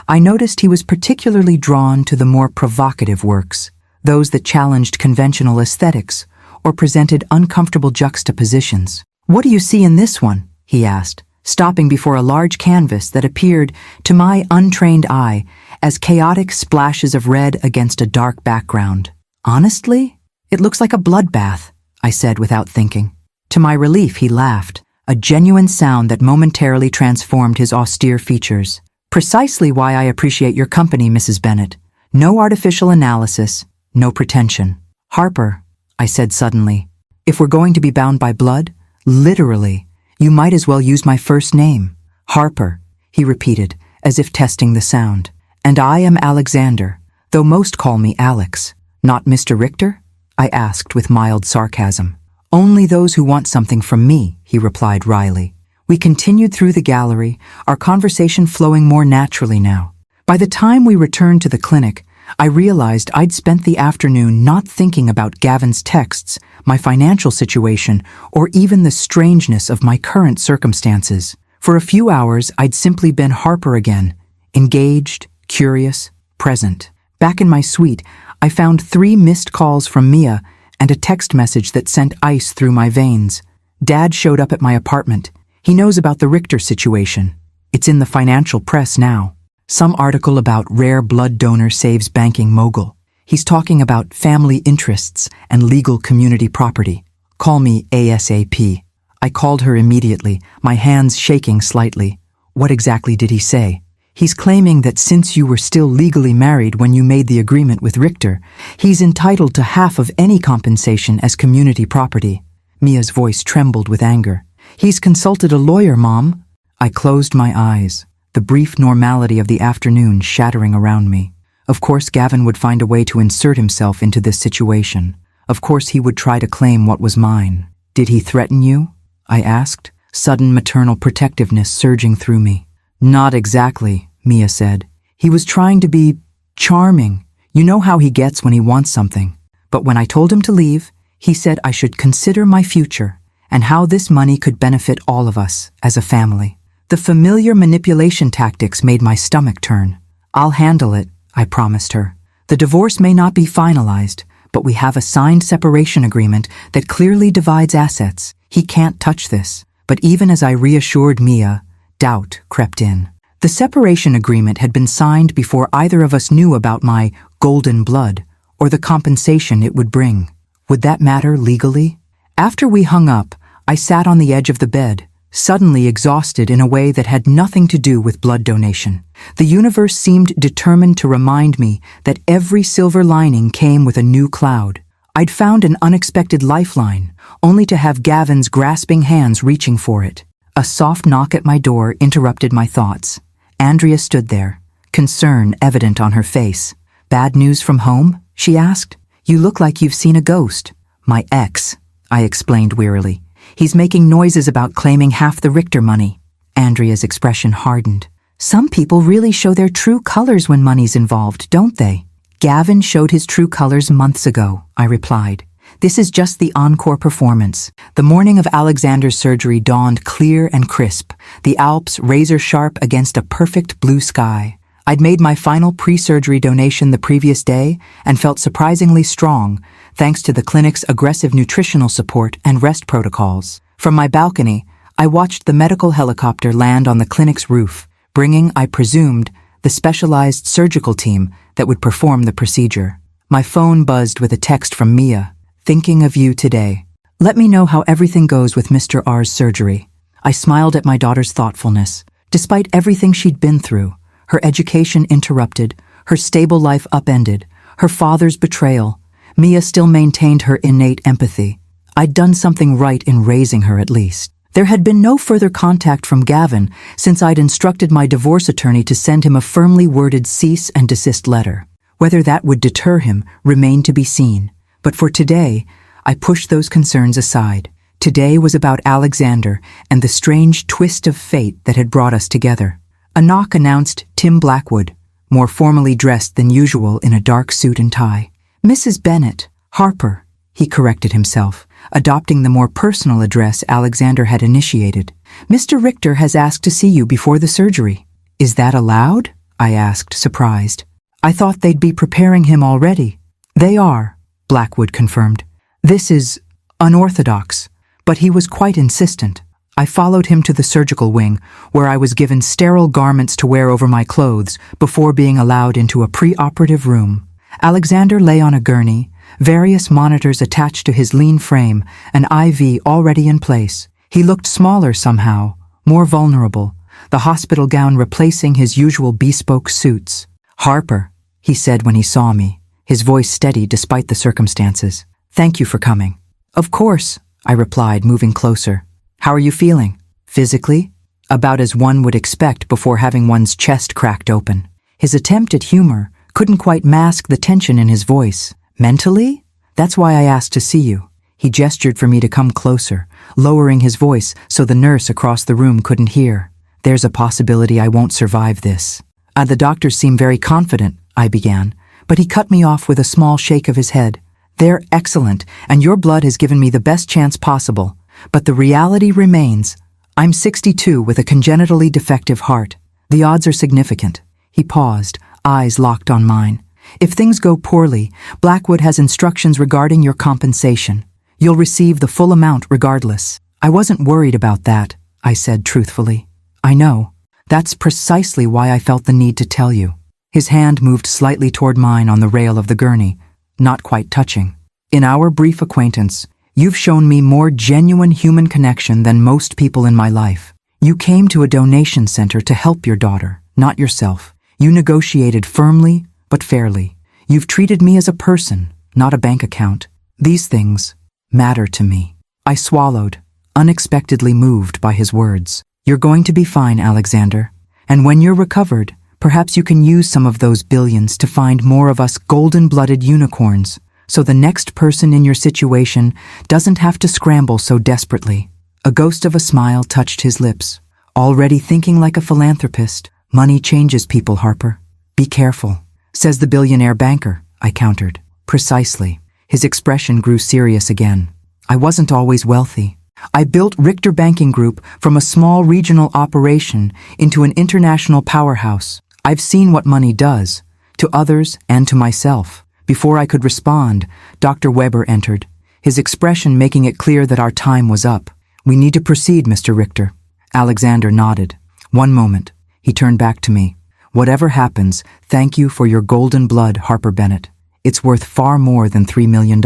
I noticed he was particularly drawn to the more provocative works, those that challenged conventional aesthetics or presented uncomfortable juxtapositions. What do you see in this one? He asked, stopping before a large canvas that appeared, to my untrained eye, as chaotic splashes of red against a dark background. Honestly, it looks like a bloodbath, I said without thinking. To my relief, he laughed, a genuine sound that momentarily transformed his austere features. Precisely why I appreciate your company, Mrs. Bennett. No artificial analysis, no pretension. Harper, I said suddenly, if we're going to be bound by blood, literally, you might as well use my first name. Harper, he repeated, as if testing the sound. And I am Alexander, though most call me Alex. Not Mr. Richter? I asked with mild sarcasm. Only those who want something from me, he replied wryly. We continued through the gallery, our conversation flowing more naturally now. By the time we returned to the clinic, I realized I'd spent the afternoon not thinking about Gavin's texts, my financial situation, or even the strangeness of my current circumstances. For a few hours, I'd simply been Harper again, engaged, curious, present. Back in my suite, I found 3 missed calls from Mia and a text message that sent ice through my veins. Dad showed up at my apartment. He knows about the Richter situation. It's in the financial press now. Some article about rare blood donor saves banking mogul. He's talking about family interests and legal community property. Call me ASAP. I called her immediately, my hands shaking slightly. What exactly did he say? He's claiming that since you were still legally married when you made the agreement with Richter, he's entitled to half of any compensation as community property. Mia's voice trembled with anger. He's consulted a lawyer, Mom. I closed my eyes, the brief normality of the afternoon shattering around me. Of course Gavin would find a way to insert himself into this situation. Of course he would try to claim what was mine. Did he threaten you? I asked, sudden maternal protectiveness surging through me. Not exactly, Mia said. He was trying to be charming. You know how he gets when he wants something. But when I told him to leave, he said I should consider my future and how this money could benefit all of us as a family. The familiar manipulation tactics made my stomach turn. I'll handle it, I promised her. The divorce may not be finalized, but we have a signed separation agreement that clearly divides assets. He can't touch this. But even as I reassured Mia, doubt crept in. The separation agreement had been signed before either of us knew about my golden blood or the compensation it would bring. Would that matter legally? After we hung up, I sat on the edge of the bed, suddenly exhausted in a way that had nothing to do with blood donation. The universe seemed determined to remind me that every silver lining came with a new cloud. I'd found an unexpected lifeline, only to have Gavin's grasping hands reaching for it. A soft knock at my door interrupted my thoughts. Andrea stood there, concern evident on her face. "Bad news from home?" she asked. "You look like you've seen a ghost." "My ex," I explained wearily. "He's making noises about claiming half the Richter money." Andrea's expression hardened. "Some people really show their true colors when money's involved, don't they?" "Gavin showed his true colors months ago," I replied. "This is just the encore performance." The morning of Alexander's surgery dawned clear and crisp, the Alps razor sharp against a perfect blue sky. I'd made my final pre-surgery donation the previous day and felt surprisingly strong, thanks to the clinic's aggressive nutritional support and rest protocols. From my balcony, I watched the medical helicopter land on the clinic's roof, bringing, I presumed, the specialized surgical team that would perform the procedure. My phone buzzed with a text from Mia. "Thinking of you today. Let me know how everything goes with Mr. R's surgery." I smiled at my daughter's thoughtfulness. Despite everything she'd been through, her education interrupted, her stable life upended, her father's betrayal, Mia still maintained her innate empathy. I'd done something right in raising her at least. There had been no further contact from Gavin since I'd instructed my divorce attorney to send him a firmly worded cease and desist letter. Whether that would deter him remained to be seen. But for today, I pushed those concerns aside. Today was about Alexander and the strange twist of fate that had brought us together. A knock announced Tim Blackwood, more formally dressed than usual in a dark suit and tie. "Mrs. Bennet, Harper," he corrected himself, adopting the more personal address Alexander had initiated. "Mr. Richter has asked to see you before the surgery." "Is that allowed?" I asked, surprised. "I thought they'd be preparing him already." "They are," Blackwood confirmed. "This is unorthodox," but he was quite insistent. I followed him to the surgical wing, where I was given sterile garments to wear over my clothes before being allowed into a pre-operative room. Alexander lay on a gurney, various monitors attached to his lean frame, an IV already in place. He looked smaller somehow, more vulnerable, the hospital gown replacing his usual bespoke suits. "Harper," he said when he saw me, his voice steady despite the circumstances. "Thank you for coming." "Of course," I replied, moving closer. "How are you feeling?" "Physically?" "About as one would expect before having one's chest cracked open." His attempt at humor couldn't quite mask the tension in his voice. "Mentally? That's why I asked to see you." He gestured for me to come closer, lowering his voice so the nurse across the room couldn't hear. "There's a possibility I won't survive this." The doctors seem very confident," I began, but he cut me off with a small shake of his head. "They're excellent, and your blood has given me the best chance possible. But the reality remains. I'm 62 with a congenitally defective heart. The odds are significant." He paused, eyes locked on mine. "If things go poorly, Blackwood has instructions regarding your compensation. You'll receive the full amount regardless." "I wasn't worried about that," I said truthfully. "I know. That's precisely why I felt the need to tell you." His hand moved slightly toward mine on the rail of the gurney, not quite touching. "In our brief acquaintance, you've shown me more genuine human connection than most people in my life. You came to a donation center to help your daughter, not yourself. You negotiated firmly, but fairly. You've treated me as a person, not a bank account. These things matter to me." I swallowed, unexpectedly moved by his words. "You're going to be fine, Alexander. And when you're recovered, perhaps you can use some of those billions to find more of us golden-blooded unicorns, so the next person in your situation doesn't have to scramble so desperately." A ghost of a smile touched his lips. "Already thinking like a philanthropist. Money changes people, Harper. Be careful," says the billionaire banker, I countered. "Precisely." His expression grew serious again. "I wasn't always wealthy. I built Richter Banking Group from a small regional operation into an international powerhouse. I've seen what money does, to others and to myself." Before I could respond, Dr. Weber entered, his expression making it clear that our time was up. "We need to proceed, Mr. Richter." Alexander nodded. "One moment." He turned back to me. "Whatever happens, thank you for your golden blood, Harper Bennett. It's worth far more than $3 million.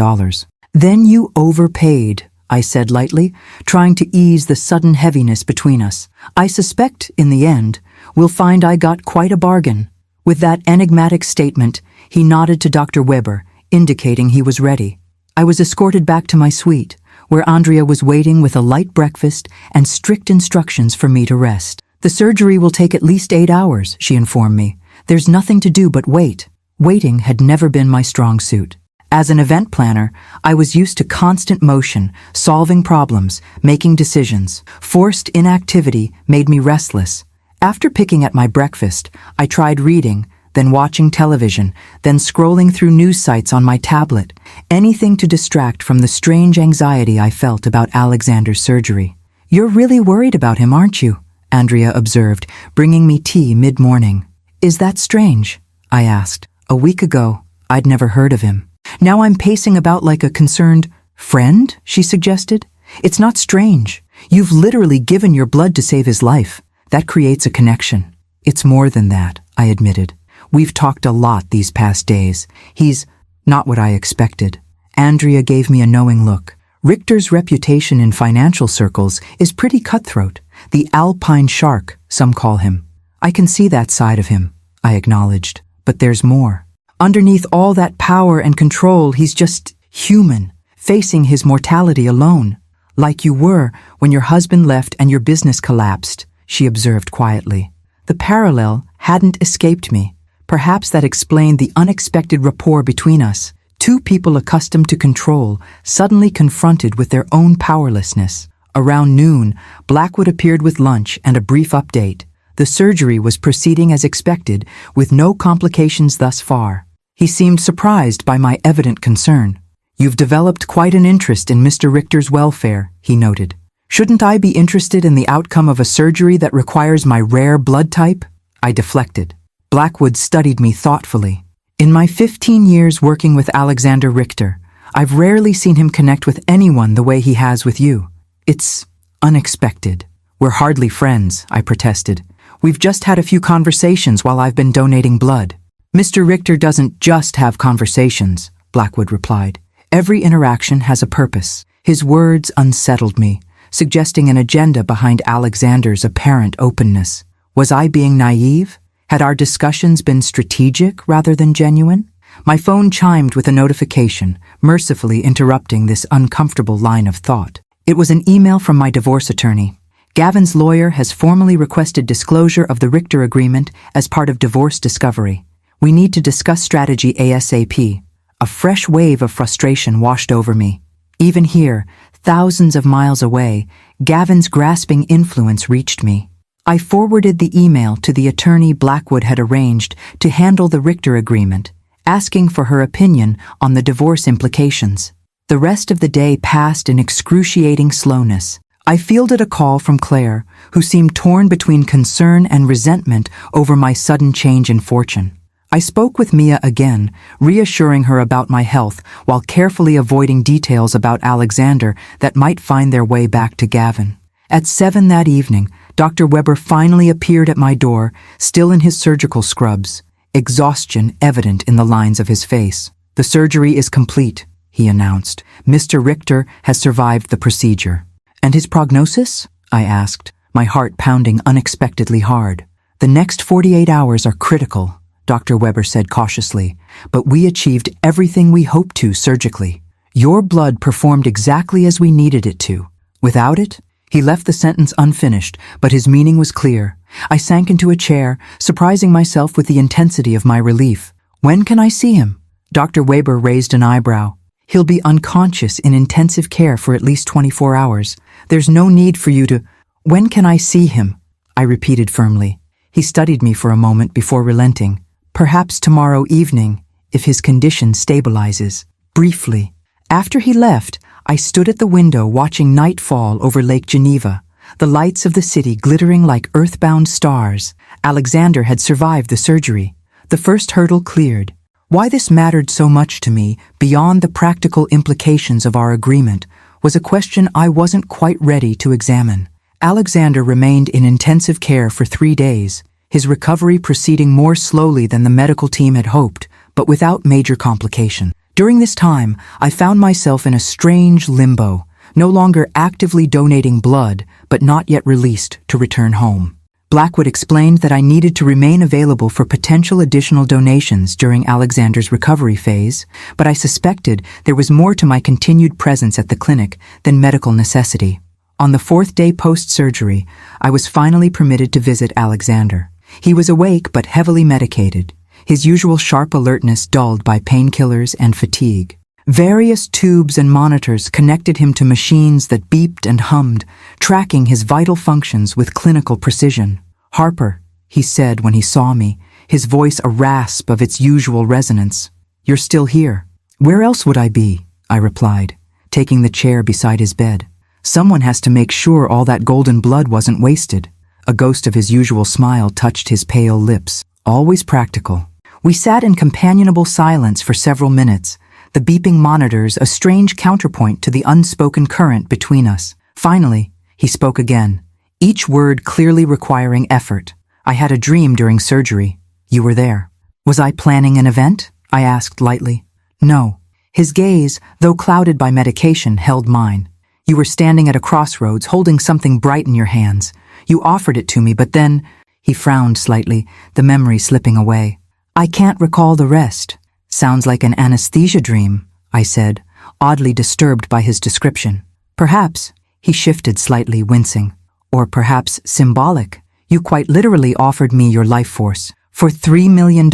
Then you overpaid, I said lightly, trying to ease the sudden heaviness between us. I suspect, in the end, we'll find I got quite a bargain. With that enigmatic statement, he nodded to Dr. Weber, indicating he was ready. I was escorted back to my suite, where Andrea was waiting with a light breakfast and strict instructions for me to rest. The surgery will take at least 8 hours, she informed me. There's nothing to do but wait. Waiting had never been my strong suit. As an event planner, I was used to constant motion, solving problems, making decisions. Forced inactivity made me restless. After picking at my breakfast, I tried reading, then watching television, then scrolling through news sites on my tablet, anything to distract from the strange anxiety I felt about Alexander's surgery. "You're really worried about him, aren't you?" Andrea observed, bringing me tea mid-morning. "Is that strange?" I asked. A week ago, I'd never heard of him. "Now I'm pacing about like a concerned friend," she suggested. "It's not strange. You've literally given your blood to save his life. That creates a connection." "It's more than that," I admitted. "We've talked a lot these past days. He's not what I expected." Andrea gave me a knowing look. "Richter's reputation in financial circles is pretty cutthroat. The Alpine Shark, some call him. I can see that side of him," I acknowledged. "But there's more. Underneath all that power and control, he's just human, facing his mortality alone. Like you were when your husband left and your business collapsed," she observed quietly. The parallel hadn't escaped me. Perhaps that explained the unexpected rapport between us. Two people accustomed to control, suddenly confronted with their own powerlessness. Around noon, Blackwood appeared with lunch and a brief update. The surgery was proceeding as expected, with no complications thus far. He seemed surprised by my evident concern. "You've developed quite an interest in Mr. Richter's welfare," he noted. "Shouldn't I be interested in the outcome of a surgery that requires my rare blood type?" I deflected. Blackwood studied me thoughtfully. "In my 15 years working with Alexander Richter, I've rarely seen him connect with anyone the way he has with you. It's unexpected." "We're hardly friends," I protested. "We've just had a few conversations while I've been donating blood." "Mr. Richter doesn't just have conversations," Blackwood replied. "Every interaction has a purpose." His words unsettled me, suggesting an agenda behind Alexander's apparent openness. Was I being naive? Had our discussions been strategic rather than genuine? My phone chimed with a notification, mercifully interrupting this uncomfortable line of thought. It was an email from my divorce attorney. "Gavin's lawyer has formally requested disclosure of the Richter agreement as part of divorce discovery. We need to discuss strategy ASAP." A fresh wave of frustration washed over me. Even here, thousands of miles away, Gavin's grasping influence reached me. I forwarded the email to the attorney Blackwood had arranged to handle the Richter agreement, asking for her opinion on the divorce implications. The rest of the day passed in excruciating slowness. I fielded a call from Claire, who seemed torn between concern and resentment over my sudden change in fortune. I spoke with Mia again, reassuring her about my health while carefully avoiding details about Alexander that might find their way back to Gavin. At 7 that evening, Dr. Weber finally appeared at my door, still in his surgical scrubs, exhaustion evident in the lines of his face. "The surgery is complete," he announced. "Mr. Richter has survived the procedure." "And his prognosis?" I asked, my heart pounding unexpectedly hard. "The next 48 hours are critical," Dr. Weber said cautiously, "but we achieved everything we hoped to surgically. Your blood performed exactly as we needed it to. Without it—" He left the sentence unfinished, but his meaning was clear. I sank into a chair, surprising myself with the intensity of my relief. "When can I see him?" Dr. Weber raised an eyebrow. "He'll be unconscious in intensive care for at least 24 hours. There's no need for you to—" "When can I see him?" I repeated firmly. He studied me for a moment before relenting. "Perhaps tomorrow evening, if his condition stabilizes." Briefly. After he left, I stood at the window watching night fall over Lake Geneva, the lights of the city glittering like earthbound stars. Alexander had survived the surgery. The first hurdle cleared. Why this mattered so much to me, beyond the practical implications of our agreement, was a question I wasn't quite ready to examine. Alexander remained in intensive care for 3 days, his recovery proceeding more slowly than the medical team had hoped, but without major complication. During this time, I found myself in a strange limbo, no longer actively donating blood, but not yet released to return home. Blackwood explained that I needed to remain available for potential additional donations during Alexander's recovery phase, but I suspected there was more to my continued presence at the clinic than medical necessity. On the 4th day post-surgery, I was finally permitted to visit Alexander. He was awake but heavily medicated, his usual sharp alertness dulled by painkillers and fatigue. Various tubes and monitors connected him to machines that beeped and hummed, tracking his vital functions with clinical precision. "Harper," he said when he saw me, his voice a rasp of its usual resonance. "You're still here." "Where else would I be?" I replied, taking the chair beside his bed. "Someone has to make sure all that golden blood wasn't wasted." A ghost of his usual smile touched his pale lips. "Always practical." We sat in companionable silence for several minutes, the beeping monitors a strange counterpoint to the unspoken current between us. Finally, he spoke again, each word clearly requiring effort. "I had a dream during surgery. You were there." "Was I planning an event?" I asked lightly. "No." His gaze, though clouded by medication, held mine. "You were standing at a crossroads, holding something bright in your hands. You offered it to me, but then—" He frowned slightly, the memory slipping away. "I can't recall the rest." "Sounds like an anesthesia dream," I said, oddly disturbed by his description. "Perhaps," he shifted slightly, wincing. "Or perhaps symbolic. You quite literally offered me your life force. For $3 million,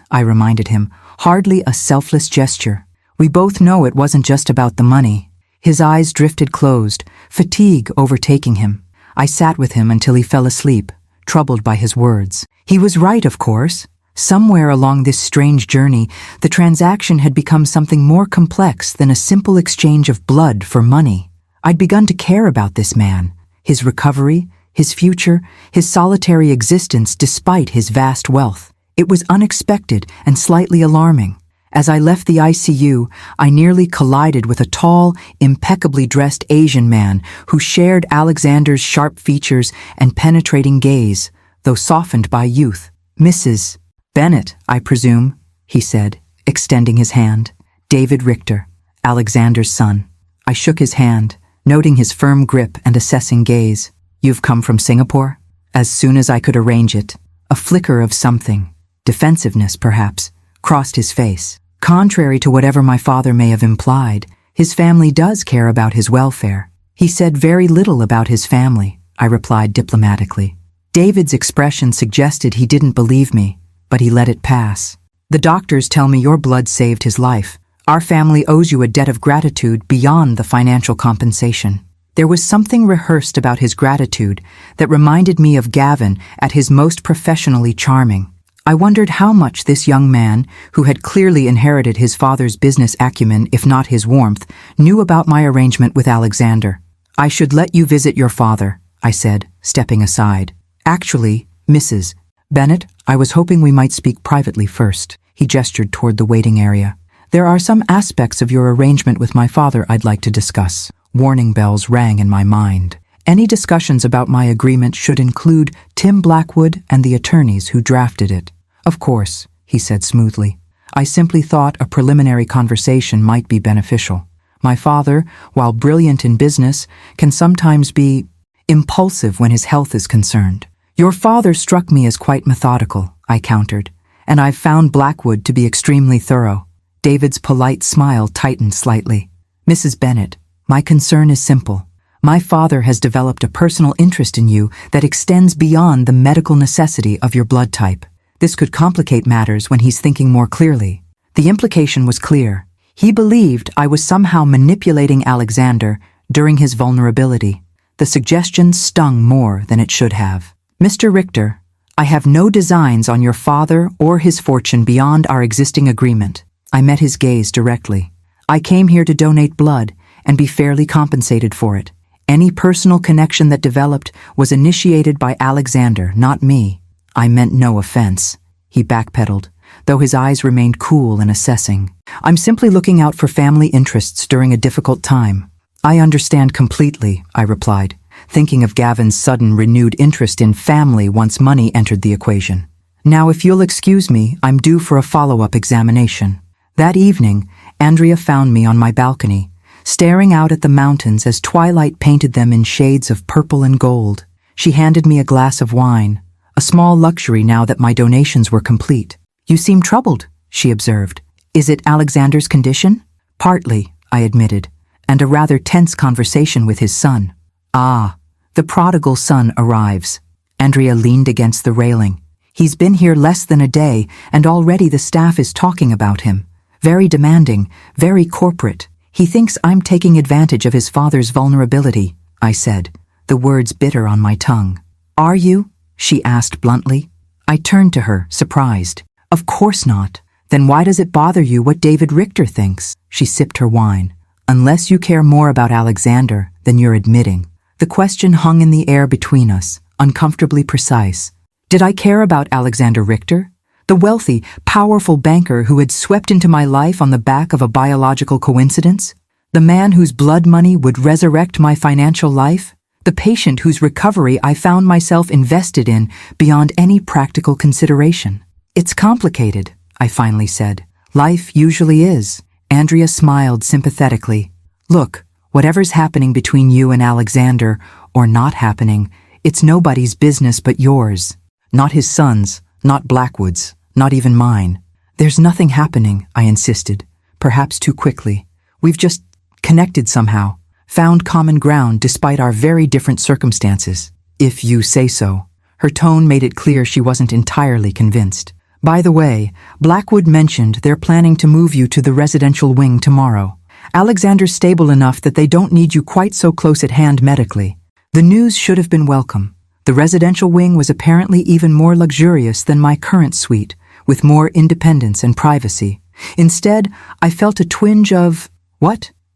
I reminded him, hardly a selfless gesture. We both know it wasn't just about the money." His eyes drifted closed, fatigue overtaking him. I sat with him until he fell asleep, troubled by his words. He was right, of course. Somewhere along this strange journey, the transaction had become something more complex than a simple exchange of blood for money. I'd begun to care about this man, his recovery, his future, his solitary existence despite his vast wealth. It was unexpected and slightly alarming. As I left the ICU, I nearly collided with a tall, impeccably dressed Asian man who shared Alexander's sharp features and penetrating gaze, though softened by youth. "Mrs. Bennett, I presume," he said, extending his hand. "David Richter, Alexander's son." I shook his hand, noting his firm grip and assessing gaze. "You've come from Singapore?" As soon as I could arrange it. A flicker of something, defensiveness perhaps, crossed his face. Contrary to whatever my father may have implied, his family does care about his welfare. He said very little about his family, I replied diplomatically. David's expression suggested he didn't believe me, but he let it pass. "The doctors tell me your blood saved his life. Our family owes you a debt of gratitude beyond the financial compensation." There was something rehearsed about his gratitude that reminded me of Gavin at his most professionally charming. I wondered how much this young man, who had clearly inherited his father's business acumen if not his warmth, knew about my arrangement with Alexander. "I should let you visit your father," I said, stepping aside. "Actually, Mrs. Bennett, I was hoping we might speak privately first." He gestured toward the waiting area. "There are some aspects of your arrangement with my father I'd like to discuss." Warning bells rang in my mind. Any discussions about my agreement should include Tim Blackwood and the attorneys who drafted it. "Of course," he said smoothly. "I simply thought a preliminary conversation might be beneficial. My father, while brilliant in business, can sometimes be impulsive when his health is concerned." "Your father struck me as quite methodical," I countered, "and I've found Blackwood to be extremely thorough." David's polite smile tightened slightly. "Mrs. Bennett, my concern is simple. My father has developed a personal interest in you that extends beyond the medical necessity of your blood type. This could complicate matters when he's thinking more clearly." The implication was clear. He believed I was somehow manipulating Alexander during his vulnerability. The suggestion stung more than it should have. "Mr. Richter, I have no designs on your father or his fortune beyond our existing agreement." I met his gaze directly. "I came here to donate blood and be fairly compensated for it. Any personal connection that developed was initiated by Alexander, not me." I meant no offense. He backpedaled, though his eyes remained cool and assessing. "I'm simply looking out for family interests during a difficult time." "I understand completely," I replied, thinking of Gavin's sudden renewed interest in family once money entered the equation. Now if you'll excuse me, I'm due for a follow-up examination. That evening, Andrea found me on my balcony, staring out at the mountains as twilight painted them in shades of purple and gold. She handed me a glass of wine, a small luxury now that my donations were complete. "You seem troubled," she observed. "Is it Alexander's condition?" "Partly," I admitted, "and a rather tense conversation with his son." "Ah, the prodigal son arrives." Andrea leaned against the railing. "He's been here less than a day, and already the staff is talking about him. Very demanding, very corporate. He thinks I'm taking advantage of his father's vulnerability," I said, the words bitter on my tongue. "Are you?" she asked bluntly. I turned to her, surprised. "Of course not. Then why does it bother you what David Richter thinks?" She sipped her wine. "Unless you care more about Alexander than you're admitting." The question hung in the air between us, uncomfortably precise. Did I care about Alexander Richter? The wealthy, powerful banker who had swept into my life on the back of a biological coincidence? The man whose blood money would resurrect my financial life? The patient whose recovery I found myself invested in beyond any practical consideration? "It's complicated," I finally said. "Life usually is." Andrea smiled sympathetically. "Look, whatever's happening between you and Alexander, or not happening, it's nobody's business but yours. Not his son's, not Blackwood's, not even mine." "There's nothing happening," I insisted, perhaps too quickly. "We've just connected somehow, found common ground despite our very different circumstances." "If you say so." Her tone made it clear she wasn't entirely convinced. "By the way, Blackwood mentioned they're planning to move you to the residential wing tomorrow. Alexander's stable enough that they don't need you quite so close at hand medically." The news should have been welcome. The residential wing was apparently even more luxurious than my current suite, with more independence and privacy. Instead, I felt a twinge of,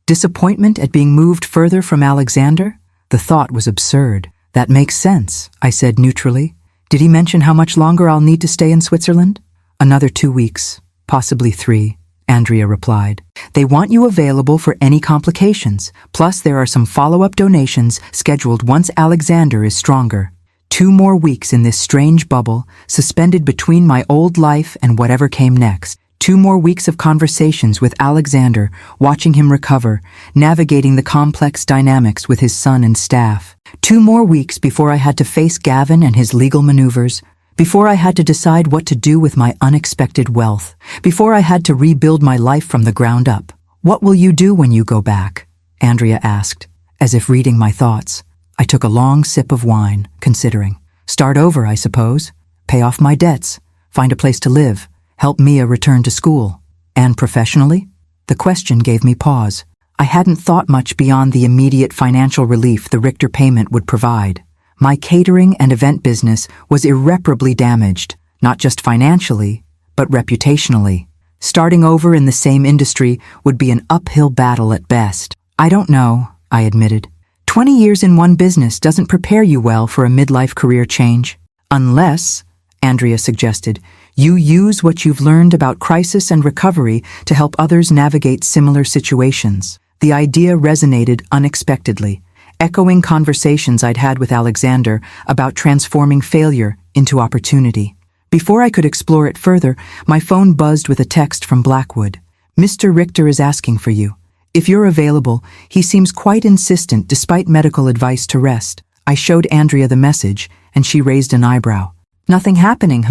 disappointment at being moved further from Alexander? The thought was absurd. "That makes sense," I said neutrally. "Did he mention how much longer I'll need to stay in Switzerland?" "Another 2 weeks, possibly 3, Andrea replied. "They want you available for any complications, plus there are some follow-up donations scheduled once Alexander is stronger. 2 more weeks in this strange bubble, suspended between my old life and whatever came next. 2 more weeks of conversations with Alexander, watching him recover, navigating the complex dynamics with his son and staff. 2 more weeks before I had to face Gavin and his legal maneuvers, before I had to decide what to do with my unexpected wealth, before I had to rebuild my life from the ground up." "What will you do when you go back?" Andrea asked, as if reading my thoughts. I took a long sip of wine, considering. "Start over, I suppose. Pay off my debts, find a place to live, help Mia return to school. And professionally?" The question gave me pause. I hadn't thought much beyond the immediate financial relief the Richter payment would provide. My catering and event business was irreparably damaged, not just financially, but reputationally. Starting over in the same industry would be an uphill battle at best. "I don't know," I admitted. 20 years in one business doesn't prepare you well for a midlife career change. Unless, Andrea suggested, you use what you've learned about crisis and recovery to help others navigate similar situations. The idea resonated unexpectedly, echoing conversations I'd had with Alexander about transforming failure into opportunity. Before I could explore it further, my phone buzzed with a text from Blackwood. "Mr. Richter is asking for you. If you're available, he seems quite insistent despite medical advice to rest." I showed Andrea the message, and she raised an eyebrow. "Nothing happening,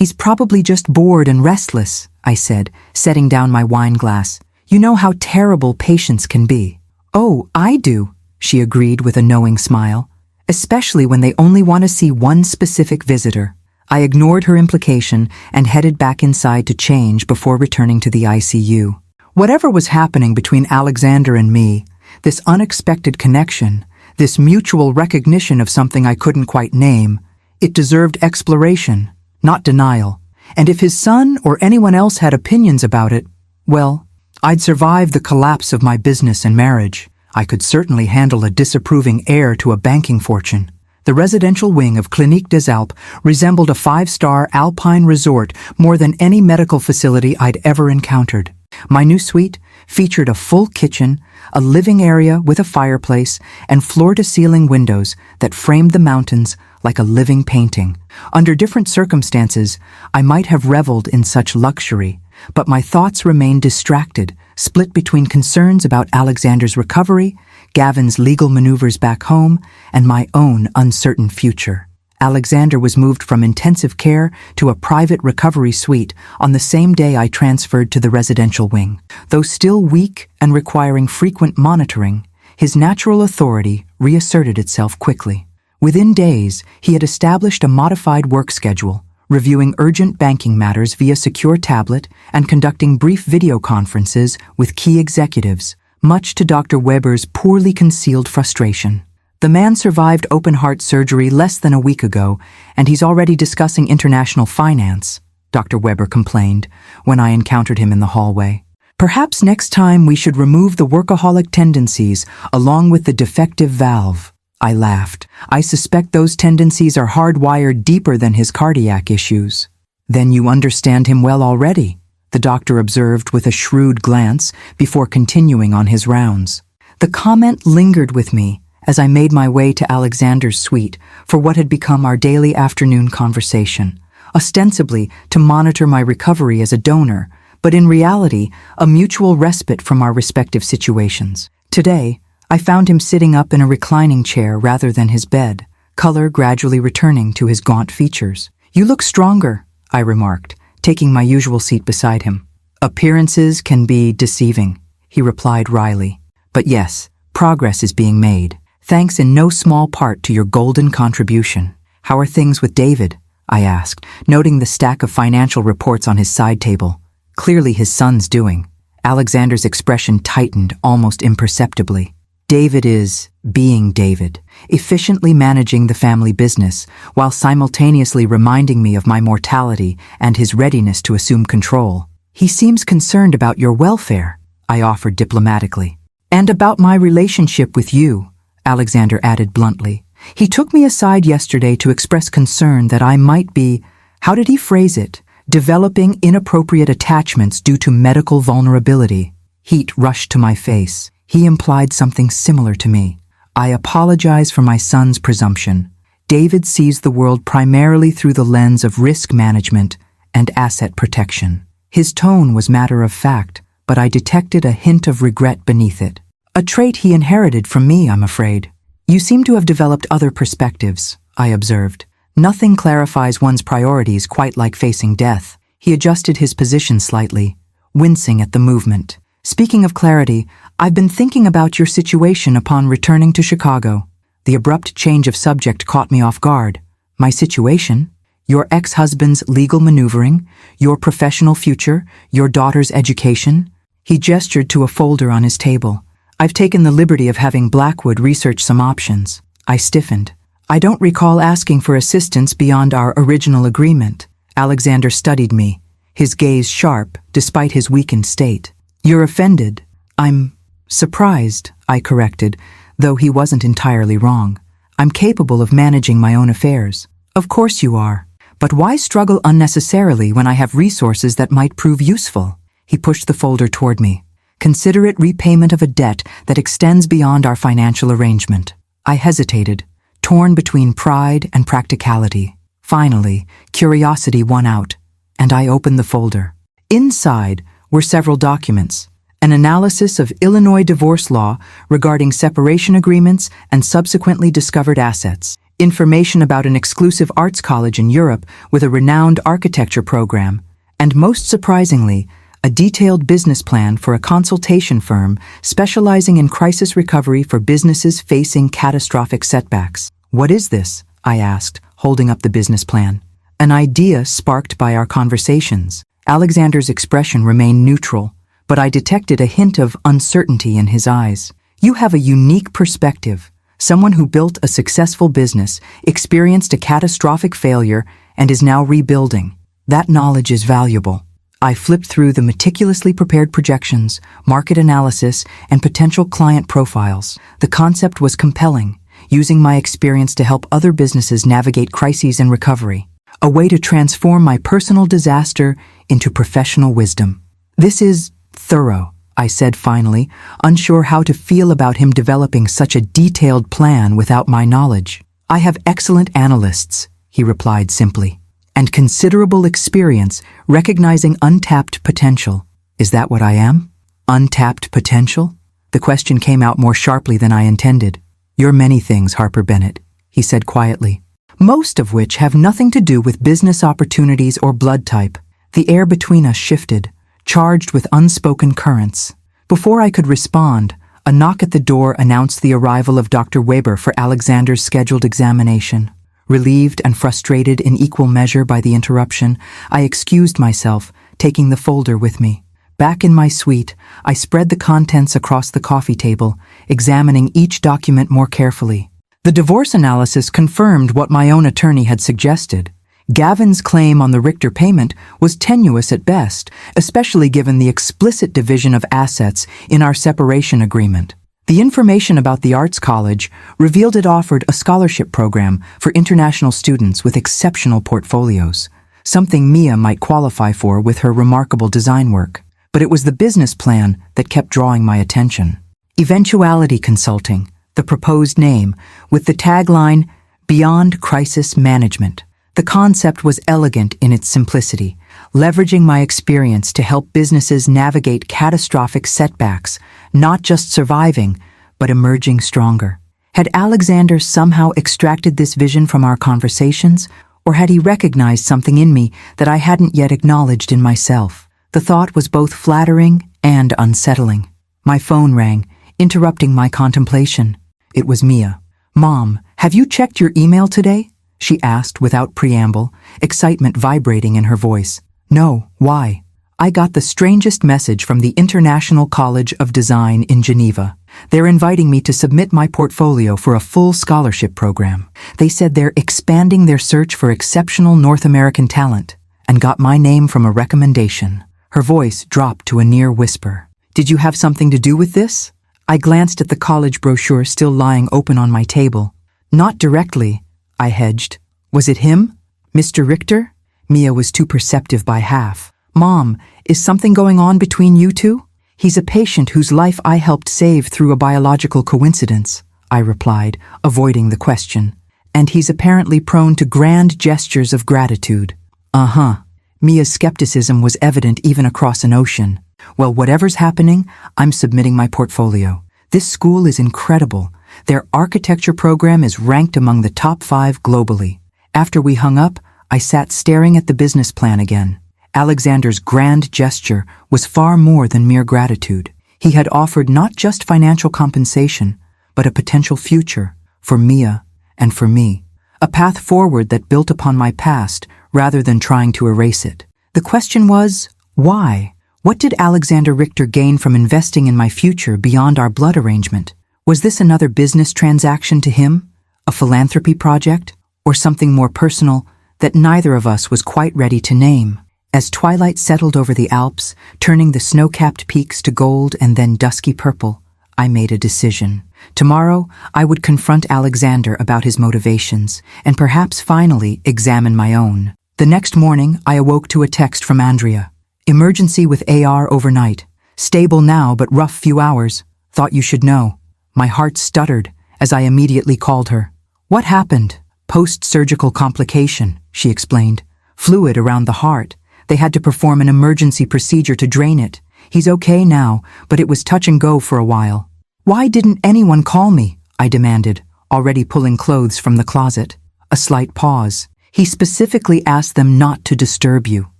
He's probably just bored and restless," I said, setting down my wine glass. "You know how terrible patients can be." "Oh, I do," she agreed with a knowing smile. "Especially when they only want to see one specific visitor." I ignored her implication and headed back inside to change before returning to the ICU. Whatever was happening between Alexander and me, this unexpected connection, this mutual recognition of something I couldn't quite name, it deserved exploration, not denial. And if his son or anyone else had opinions about it, well, I'd survived the collapse of my business and marriage. I could certainly handle a disapproving heir to a banking fortune. The residential wing of Clinique des Alpes resembled a 5-star alpine resort more than any medical facility I'd ever encountered. My new suite featured a full kitchen, a living area with a fireplace and floor-to-ceiling windows that framed the mountains like a living painting. Under different circumstances, I might have reveled in such luxury, but my thoughts remained distracted, split between concerns about Alexander's recovery, Gavin's legal maneuvers back home, and my own uncertain future. Alexander was moved from intensive care to a private recovery suite on the same day I transferred to the residential wing. Though still weak and requiring frequent monitoring, his natural authority reasserted itself quickly. Within days, he had established a modified work schedule, reviewing urgent banking matters via secure tablet and conducting brief video conferences with key executives, much to Dr. Weber's poorly concealed frustration. The man survived open-heart surgery less than a week ago, and he's already discussing international finance, Dr. Weber complained when I encountered him in the hallway. Perhaps next time we should remove the workaholic tendencies along with the defective valve. I laughed. I suspect those tendencies are hardwired deeper than his cardiac issues. Then you understand him well already, the doctor observed with a shrewd glance before continuing on his rounds. The comment lingered with me as I made my way to Alexander's suite for what had become our daily afternoon conversation, ostensibly to monitor my recovery as a donor, but in reality, a mutual respite from our respective situations. Today, I found him sitting up in a reclining chair rather than his bed, color gradually returning to his gaunt features. "You look stronger," I remarked, taking my usual seat beside him. "Appearances can be deceiving," he replied wryly. "But yes, progress is being made, thanks in no small part to your golden contribution." "How are things with David?" I asked, noting the stack of financial reports on his side table. Clearly his son's doing. Alexander's expression tightened almost imperceptibly. David is being David, efficiently managing the family business while simultaneously reminding me of my mortality and his readiness to assume control. "He seems concerned about your welfare," I offered diplomatically. "And about my relationship with you," Alexander added bluntly. "He took me aside yesterday to express concern that I might be, how did he phrase it, developing inappropriate attachments due to medical vulnerability." Heat rushed to my face. He implied something similar to me. "I apologize for my son's presumption. David sees the world primarily through the lens of risk management and asset protection." His tone was matter of fact, but I detected a hint of regret beneath it. "A trait he inherited from me, I'm afraid." "You seem to have developed other perspectives," I observed. "Nothing clarifies one's priorities quite like facing death." He adjusted his position slightly, wincing at the movement. "Speaking of clarity, I've been thinking about your situation upon returning to Chicago." The abrupt change of subject caught me off guard. "My situation? Your ex-husband's legal maneuvering, your professional future, your daughter's education?" He gestured to a folder on his table. "I've taken the liberty of having Blackwood research some options." I stiffened. "I don't recall asking for assistance beyond our original agreement." Alexander studied me, his gaze sharp despite his weakened state. "You're offended." "I'm surprised," I corrected, though he wasn't entirely wrong. "I'm capable of managing my own affairs." "Of course you are. But why struggle unnecessarily when I have resources that might prove useful?" He pushed the folder toward me. "Considerate repayment of a debt that extends beyond our financial arrangement." I hesitated, torn between pride and practicality. Finally, curiosity won out, and I opened the folder. Inside were several documents: an analysis of Illinois divorce law regarding separation agreements and subsequently discovered assets, information about an exclusive arts college in Europe with a renowned architecture program, and most surprisingly, a detailed business plan for a consultation firm specializing in crisis recovery for businesses facing catastrophic setbacks. "What is this?" I asked, holding up the business plan. "An idea sparked by our conversations." Alexander's expression remained neutral, but I detected a hint of uncertainty in his eyes. "You have a unique perspective, someone who built a successful business, experienced a catastrophic failure, and is now rebuilding. That knowledge is valuable." I flipped through the meticulously prepared projections, market analysis, and potential client profiles. The concept was compelling, using my experience to help other businesses navigate crises and recovery. A way to transform my personal disaster into professional wisdom. "This is thorough," I said finally, unsure how to feel about him developing such a detailed plan without my knowledge. I have excellent analysts, he replied simply, and considerable experience recognizing untapped potential. Is that what I am? Untapped potential? The question came out more sharply than I intended. You're many things, Harper Bennett, he said quietly, most of which have nothing to do with business opportunities or blood type. The air between us shifted, charged with unspoken currents. Before I could respond, a knock at the door announced the arrival of Dr. Weber for Alexander's scheduled examination. Relieved and frustrated in equal measure by the interruption, I excused myself, taking the folder with me. Back in my suite, I spread the contents across the coffee table, examining each document more carefully. The divorce analysis confirmed what my own attorney had suggested. Gavin's claim on the Richter payment was tenuous at best, especially given the explicit division of assets in our separation agreement. The information about the Arts College revealed it offered a scholarship program for international students with exceptional portfolios, something Mia might qualify for with her remarkable design work. But it was the business plan that kept drawing my attention. Eventuality Consulting, the proposed name, with the tagline, Beyond Crisis Management. The concept was elegant in its simplicity, leveraging my experience to help businesses navigate catastrophic setbacks, not just surviving, but emerging stronger. Had Alexander somehow extracted this vision from our conversations, or had he recognized something in me that I hadn't yet acknowledged in myself? The thought was both flattering and unsettling. My phone rang, interrupting my contemplation. It was Mia. "Mom, have you checked your email today?" she asked without preamble, excitement vibrating in her voice. "No, why?" "I got the strangest message from the International College of Design in Geneva. They're inviting me to submit my portfolio for a full scholarship program. They said they're expanding their search for exceptional North American talent, and got my name from a recommendation." Her voice dropped to a near whisper. "Did you have something to do with this?" I glanced at the college brochure still lying open on my table. "Not directly," I hedged. "Was it him? Mr. Richter?" Mia was too perceptive by half. "Mom, is something going on between you two?" "He's a patient whose life I helped save through a biological coincidence," I replied, avoiding the question. "And he's apparently prone to grand gestures of gratitude." "Uh-huh." Mia's skepticism was evident even across an ocean. "Well, whatever's happening, I'm submitting my portfolio. This school is incredible. Their architecture program is ranked among the top 5 globally." After we hung up, I sat staring at the business plan again. Alexander's grand gesture was far more than mere gratitude. He had offered not just financial compensation, but a potential future for Mia and for me. A path forward that built upon my past rather than trying to erase it. The question was, why? What did Alexander Richter gain from investing in my future beyond our blood arrangement? Was this another business transaction to him? A philanthropy project? Or something more personal that neither of us was quite ready to name? As twilight settled over the Alps, turning the snow-capped peaks to gold and then dusky purple, I made a decision. Tomorrow, I would confront Alexander about his motivations, and perhaps finally examine my own. The next morning, I awoke to a text from Andrea. "Emergency with AR overnight. Stable now, but rough few hours. Thought you should know." My heart stuttered as I immediately called her. "What happened?" "Post-surgical complication," she explained. "Fluid around the heart. They had to perform an emergency procedure to drain it. He's okay now, but it was touch and go for a while." "Why didn't anyone call me?" I demanded, already pulling clothes from the closet. A slight pause. "He specifically asked them not to disturb you."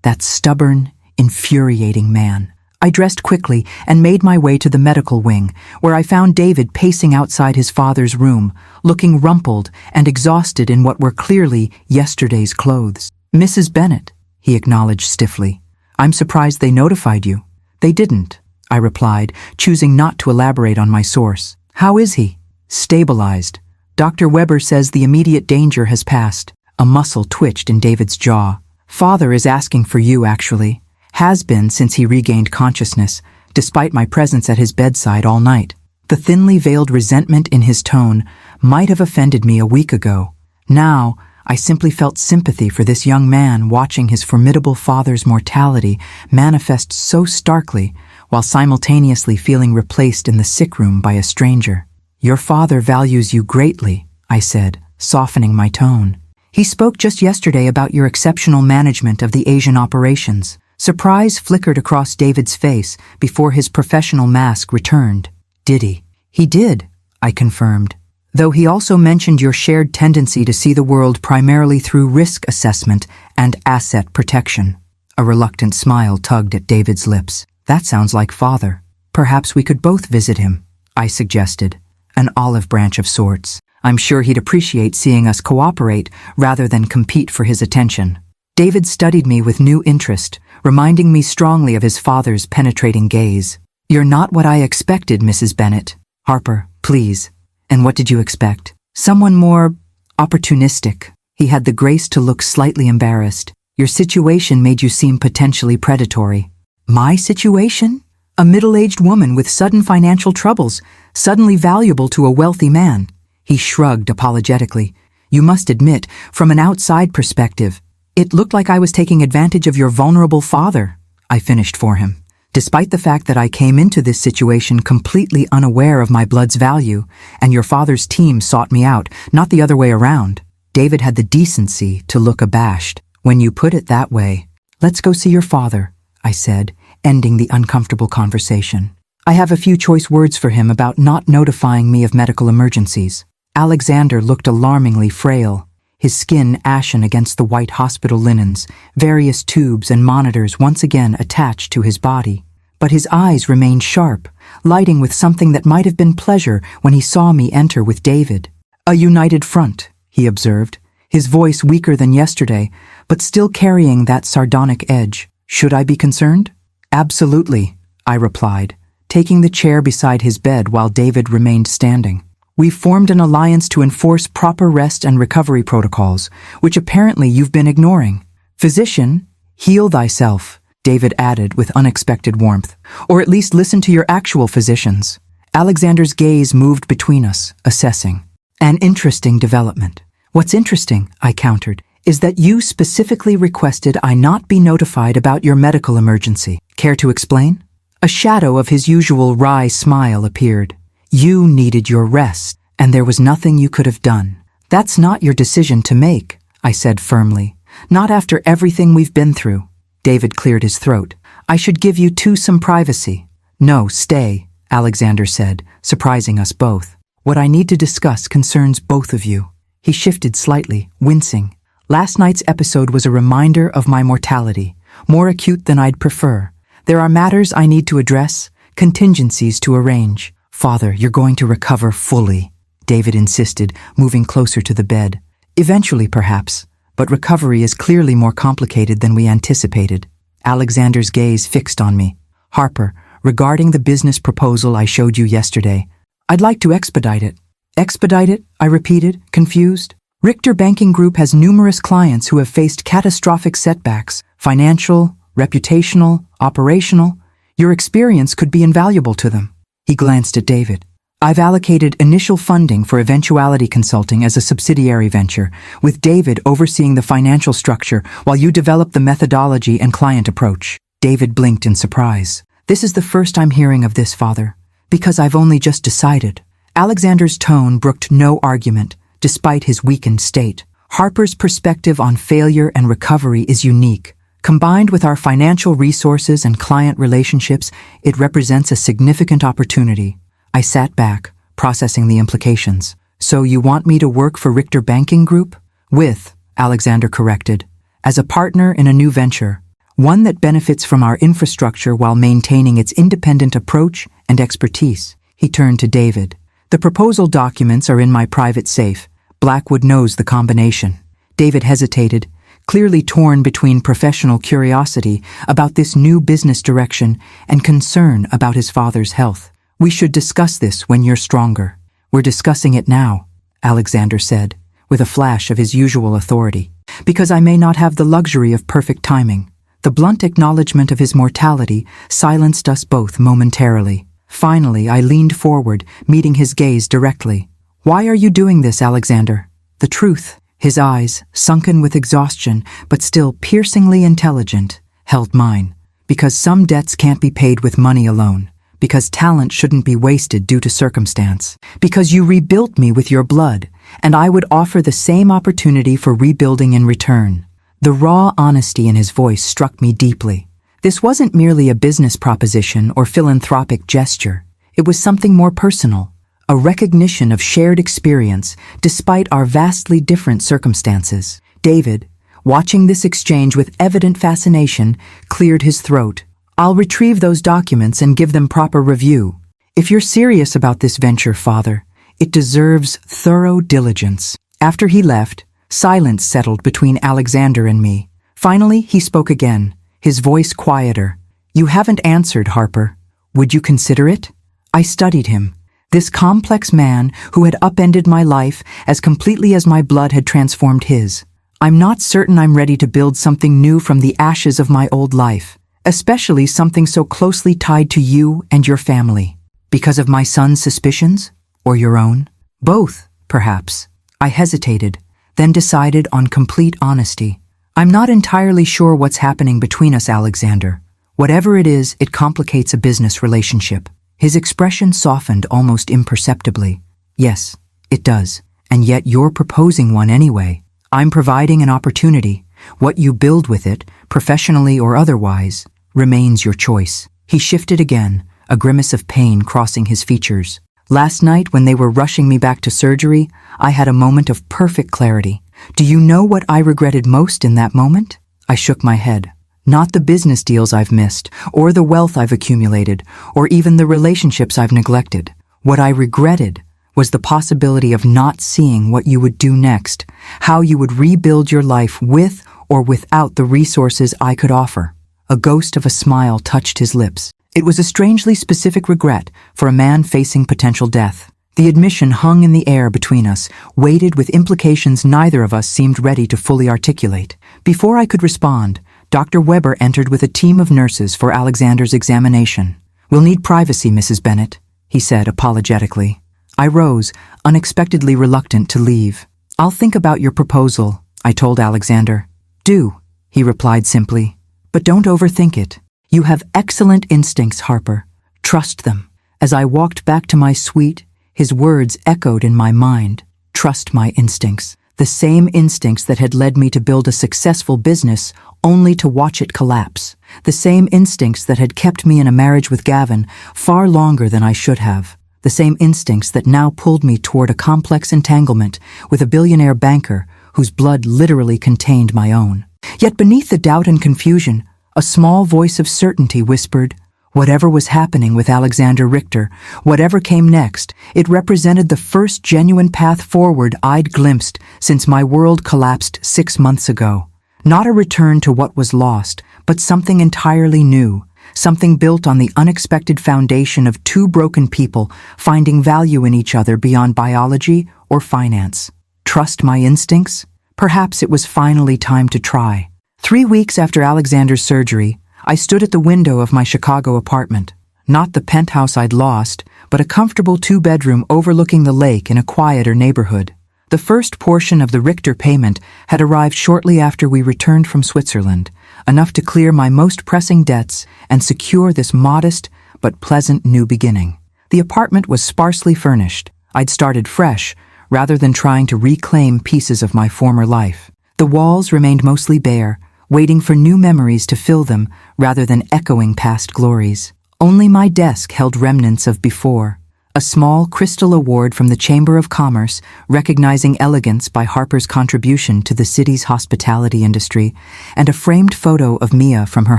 That stubborn, infuriating man. I dressed quickly and made my way to the medical wing, where I found David pacing outside his father's room, looking rumpled and exhausted in what were clearly yesterday's clothes. "Mrs. Bennett," he acknowledged stiffly. "I'm surprised they notified you." "They didn't," I replied, choosing not to elaborate on my source. "How is he?" "Stabilized. Dr. Weber says the immediate danger has passed." A muscle twitched in David's jaw. "Father is asking for you, actually. Has been since he regained consciousness, despite my presence at his bedside all night." The thinly veiled resentment in his tone might have offended me a week ago. Now, I simply felt sympathy for this young man watching his formidable father's mortality manifest so starkly while simultaneously feeling replaced in the sick room by a stranger. "Your father values you greatly," I said, softening my tone. "He spoke just yesterday about your exceptional management of the Asian operations." Surprise flickered across David's face before his professional mask returned. "Did he?" "He did," I confirmed. "Though he also mentioned your shared tendency to see the world primarily through risk assessment and asset protection." A reluctant smile tugged at David's lips. "That sounds like father. Perhaps we could both visit him," I suggested. "An olive branch of sorts. I'm sure he'd appreciate seeing us cooperate rather than compete for his attention." David studied me with new interest, reminding me strongly of his father's penetrating gaze. "You're not what I expected, Mrs. Bennet." "Harper, please. And what did you expect?" "Someone more opportunistic." He had the grace to look slightly embarrassed. "Your situation made you seem potentially predatory." "My situation?" "A middle-aged woman with sudden financial troubles, suddenly valuable to a wealthy man." He shrugged apologetically. "You must admit, from an outside perspective, it looked like I was taking advantage of your vulnerable father," I finished for him. "Despite the fact that I came into this situation completely unaware of my blood's value, and your father's team sought me out, not the other way around." David had the decency to look abashed. "When you put it that way, let's go see your father," I said, ending the uncomfortable conversation. "I have a few choice words for him about not notifying me of medical emergencies." Alexander looked alarmingly frail, his skin ashen against the white hospital linens, various tubes and monitors once again attached to his body. But his eyes remained sharp, lighting with something that might have been pleasure when he saw me enter with David. "A united front," he observed, his voice weaker than yesterday, but still carrying that sardonic edge. "Should I be concerned?" "Absolutely," I replied, taking the chair beside his bed while David remained standing. "We've formed an alliance to enforce proper rest and recovery protocols, which apparently you've been ignoring. Physician, heal thyself," David added with unexpected warmth, "or at least listen to your actual physicians." Alexander's gaze moved between us, assessing. "An interesting development." "What's interesting," I countered, "is that you specifically requested I not be notified about your medical emergency. Care to explain?" A shadow of his usual wry smile appeared. "You needed your rest, and there was nothing you could have done." "That's not your decision to make," I said firmly. "Not after everything we've been through." David cleared his throat. "I should give you two some privacy." "No, stay," Alexander said, surprising us both. "What I need to discuss concerns both of you." He shifted slightly, wincing. "Last night's episode was a reminder of my mortality, more acute than I'd prefer. There are matters I need to address, contingencies to arrange." "Father, you're going to recover fully," David insisted, moving closer to the bed. "Eventually, perhaps, but recovery is clearly more complicated than we anticipated." Alexander's gaze fixed on me. "Harper, regarding the business proposal I showed you yesterday, I'd like to expedite it." "Expedite it?" I repeated, confused. "Richter Banking Group has numerous clients who have faced catastrophic setbacks, financial, reputational, operational. Your experience could be invaluable to them." He glanced at David. "I've allocated initial funding for eventuality consulting as a subsidiary venture, with David overseeing the financial structure while you develop the methodology and client approach." David blinked in surprise. "This is the first I'm hearing of this, Father, because I've only just decided." Alexander's tone brooked no argument, despite his weakened state. "Harper's perspective on failure and recovery is unique. Combined with our financial resources and client relationships, it represents a significant opportunity." I sat back, processing the implications. "So you want me to work for Richter Banking Group?" "With," Alexander corrected, "as a partner in a new venture, one that benefits from our infrastructure while maintaining its independent approach and expertise." He turned to David. "The proposal documents are in my private safe. Blackwood knows the combination." David hesitated, clearly torn between professional curiosity about this new business direction and concern about his father's health. "We should discuss this when you're stronger." "We're discussing it now," Alexander said, with a flash of his usual authority, "because I may not have the luxury of perfect timing." The blunt acknowledgement of his mortality silenced us both momentarily. Finally, I leaned forward, meeting his gaze directly. "Why are you doing this, Alexander?" "The truth." His eyes, sunken with exhaustion but still piercingly intelligent, held mine. Because some debts can't be paid with money alone. Because talent shouldn't be wasted due to circumstance. Because you rebuilt me with your blood, and I would offer the same opportunity for rebuilding in return. The raw honesty in his voice struck me deeply. This wasn't merely a business proposition or philanthropic gesture. It was something more personal, a recognition of shared experience despite our vastly different circumstances. David, watching this exchange with evident fascination, cleared his throat. I'll retrieve those documents and give them proper review. If you're serious about this venture, Father, it deserves thorough diligence. After he left, silence settled between Alexander and me. Finally, he spoke again, his voice quieter. You haven't answered, Harper. Would you consider it? I studied him. This complex man who had upended my life as completely as my blood had transformed his. I'm not certain I'm ready to build something new from the ashes of my old life, especially something so closely tied to you and your family. Because of my son's suspicions? Or your own? Both, perhaps. I hesitated, then decided on complete honesty. I'm not entirely sure what's happening between us, Alexander. Whatever it is, it complicates a business relationship. His expression softened almost imperceptibly. Yes, it does. And yet you're proposing one anyway. I'm providing an opportunity. What you build with it, professionally or otherwise, remains your choice. He shifted again, a grimace of pain crossing his features. Last night, when they were rushing me back to surgery, I had a moment of perfect clarity. Do you know what I regretted most in that moment? I shook my head. Not the business deals I've missed, or the wealth I've accumulated, or even the relationships I've neglected. What I regretted was the possibility of not seeing what you would do next, how you would rebuild your life with or without the resources I could offer. A ghost of a smile touched his lips. It was a strangely specific regret for a man facing potential death. The admission hung in the air between us, weighted with implications neither of us seemed ready to fully articulate. Before I could respond, Dr. Weber entered with a team of nurses for Alexander's examination. We'll need privacy, Mrs. Bennett, he said apologetically. I rose, unexpectedly reluctant to leave. I'll think about your proposal, I told Alexander. Do, he replied simply. But don't overthink it. You have excellent instincts, Harper. Trust them. As I walked back to my suite, his words echoed in my mind. Trust my instincts. The same instincts that had led me to build a successful business only to watch it collapse. The same instincts that had kept me in a marriage with Gavin far longer than I should have. The same instincts that now pulled me toward a complex entanglement with a billionaire banker whose blood literally contained my own. Yet beneath the doubt and confusion, a small voice of certainty whispered, whatever was happening with Alexander Richter, whatever came next, it represented the first genuine path forward I'd glimpsed since my world collapsed 6 months ago. Not a return to what was lost, but something entirely new, something built on the unexpected foundation of two broken people finding value in each other beyond biology or finance. Trust my instincts? Perhaps it was finally time to try. 3 weeks after Alexander's surgery, I stood at the window of my Chicago apartment. Not the penthouse I'd lost, but a comfortable 2-bedroom overlooking the lake in a quieter neighborhood. The first portion of the Richter payment had arrived shortly after we returned from Switzerland, enough to clear my most pressing debts and secure this modest but pleasant new beginning. The apartment was sparsely furnished. I'd started fresh, rather than trying to reclaim pieces of my former life. The walls remained mostly bare, waiting for new memories to fill them rather than echoing past glories. Only my desk held remnants of before. A small crystal award from the Chamber of Commerce recognizing elegance by Harper's contribution to the city's hospitality industry, and a framed photo of Mia from her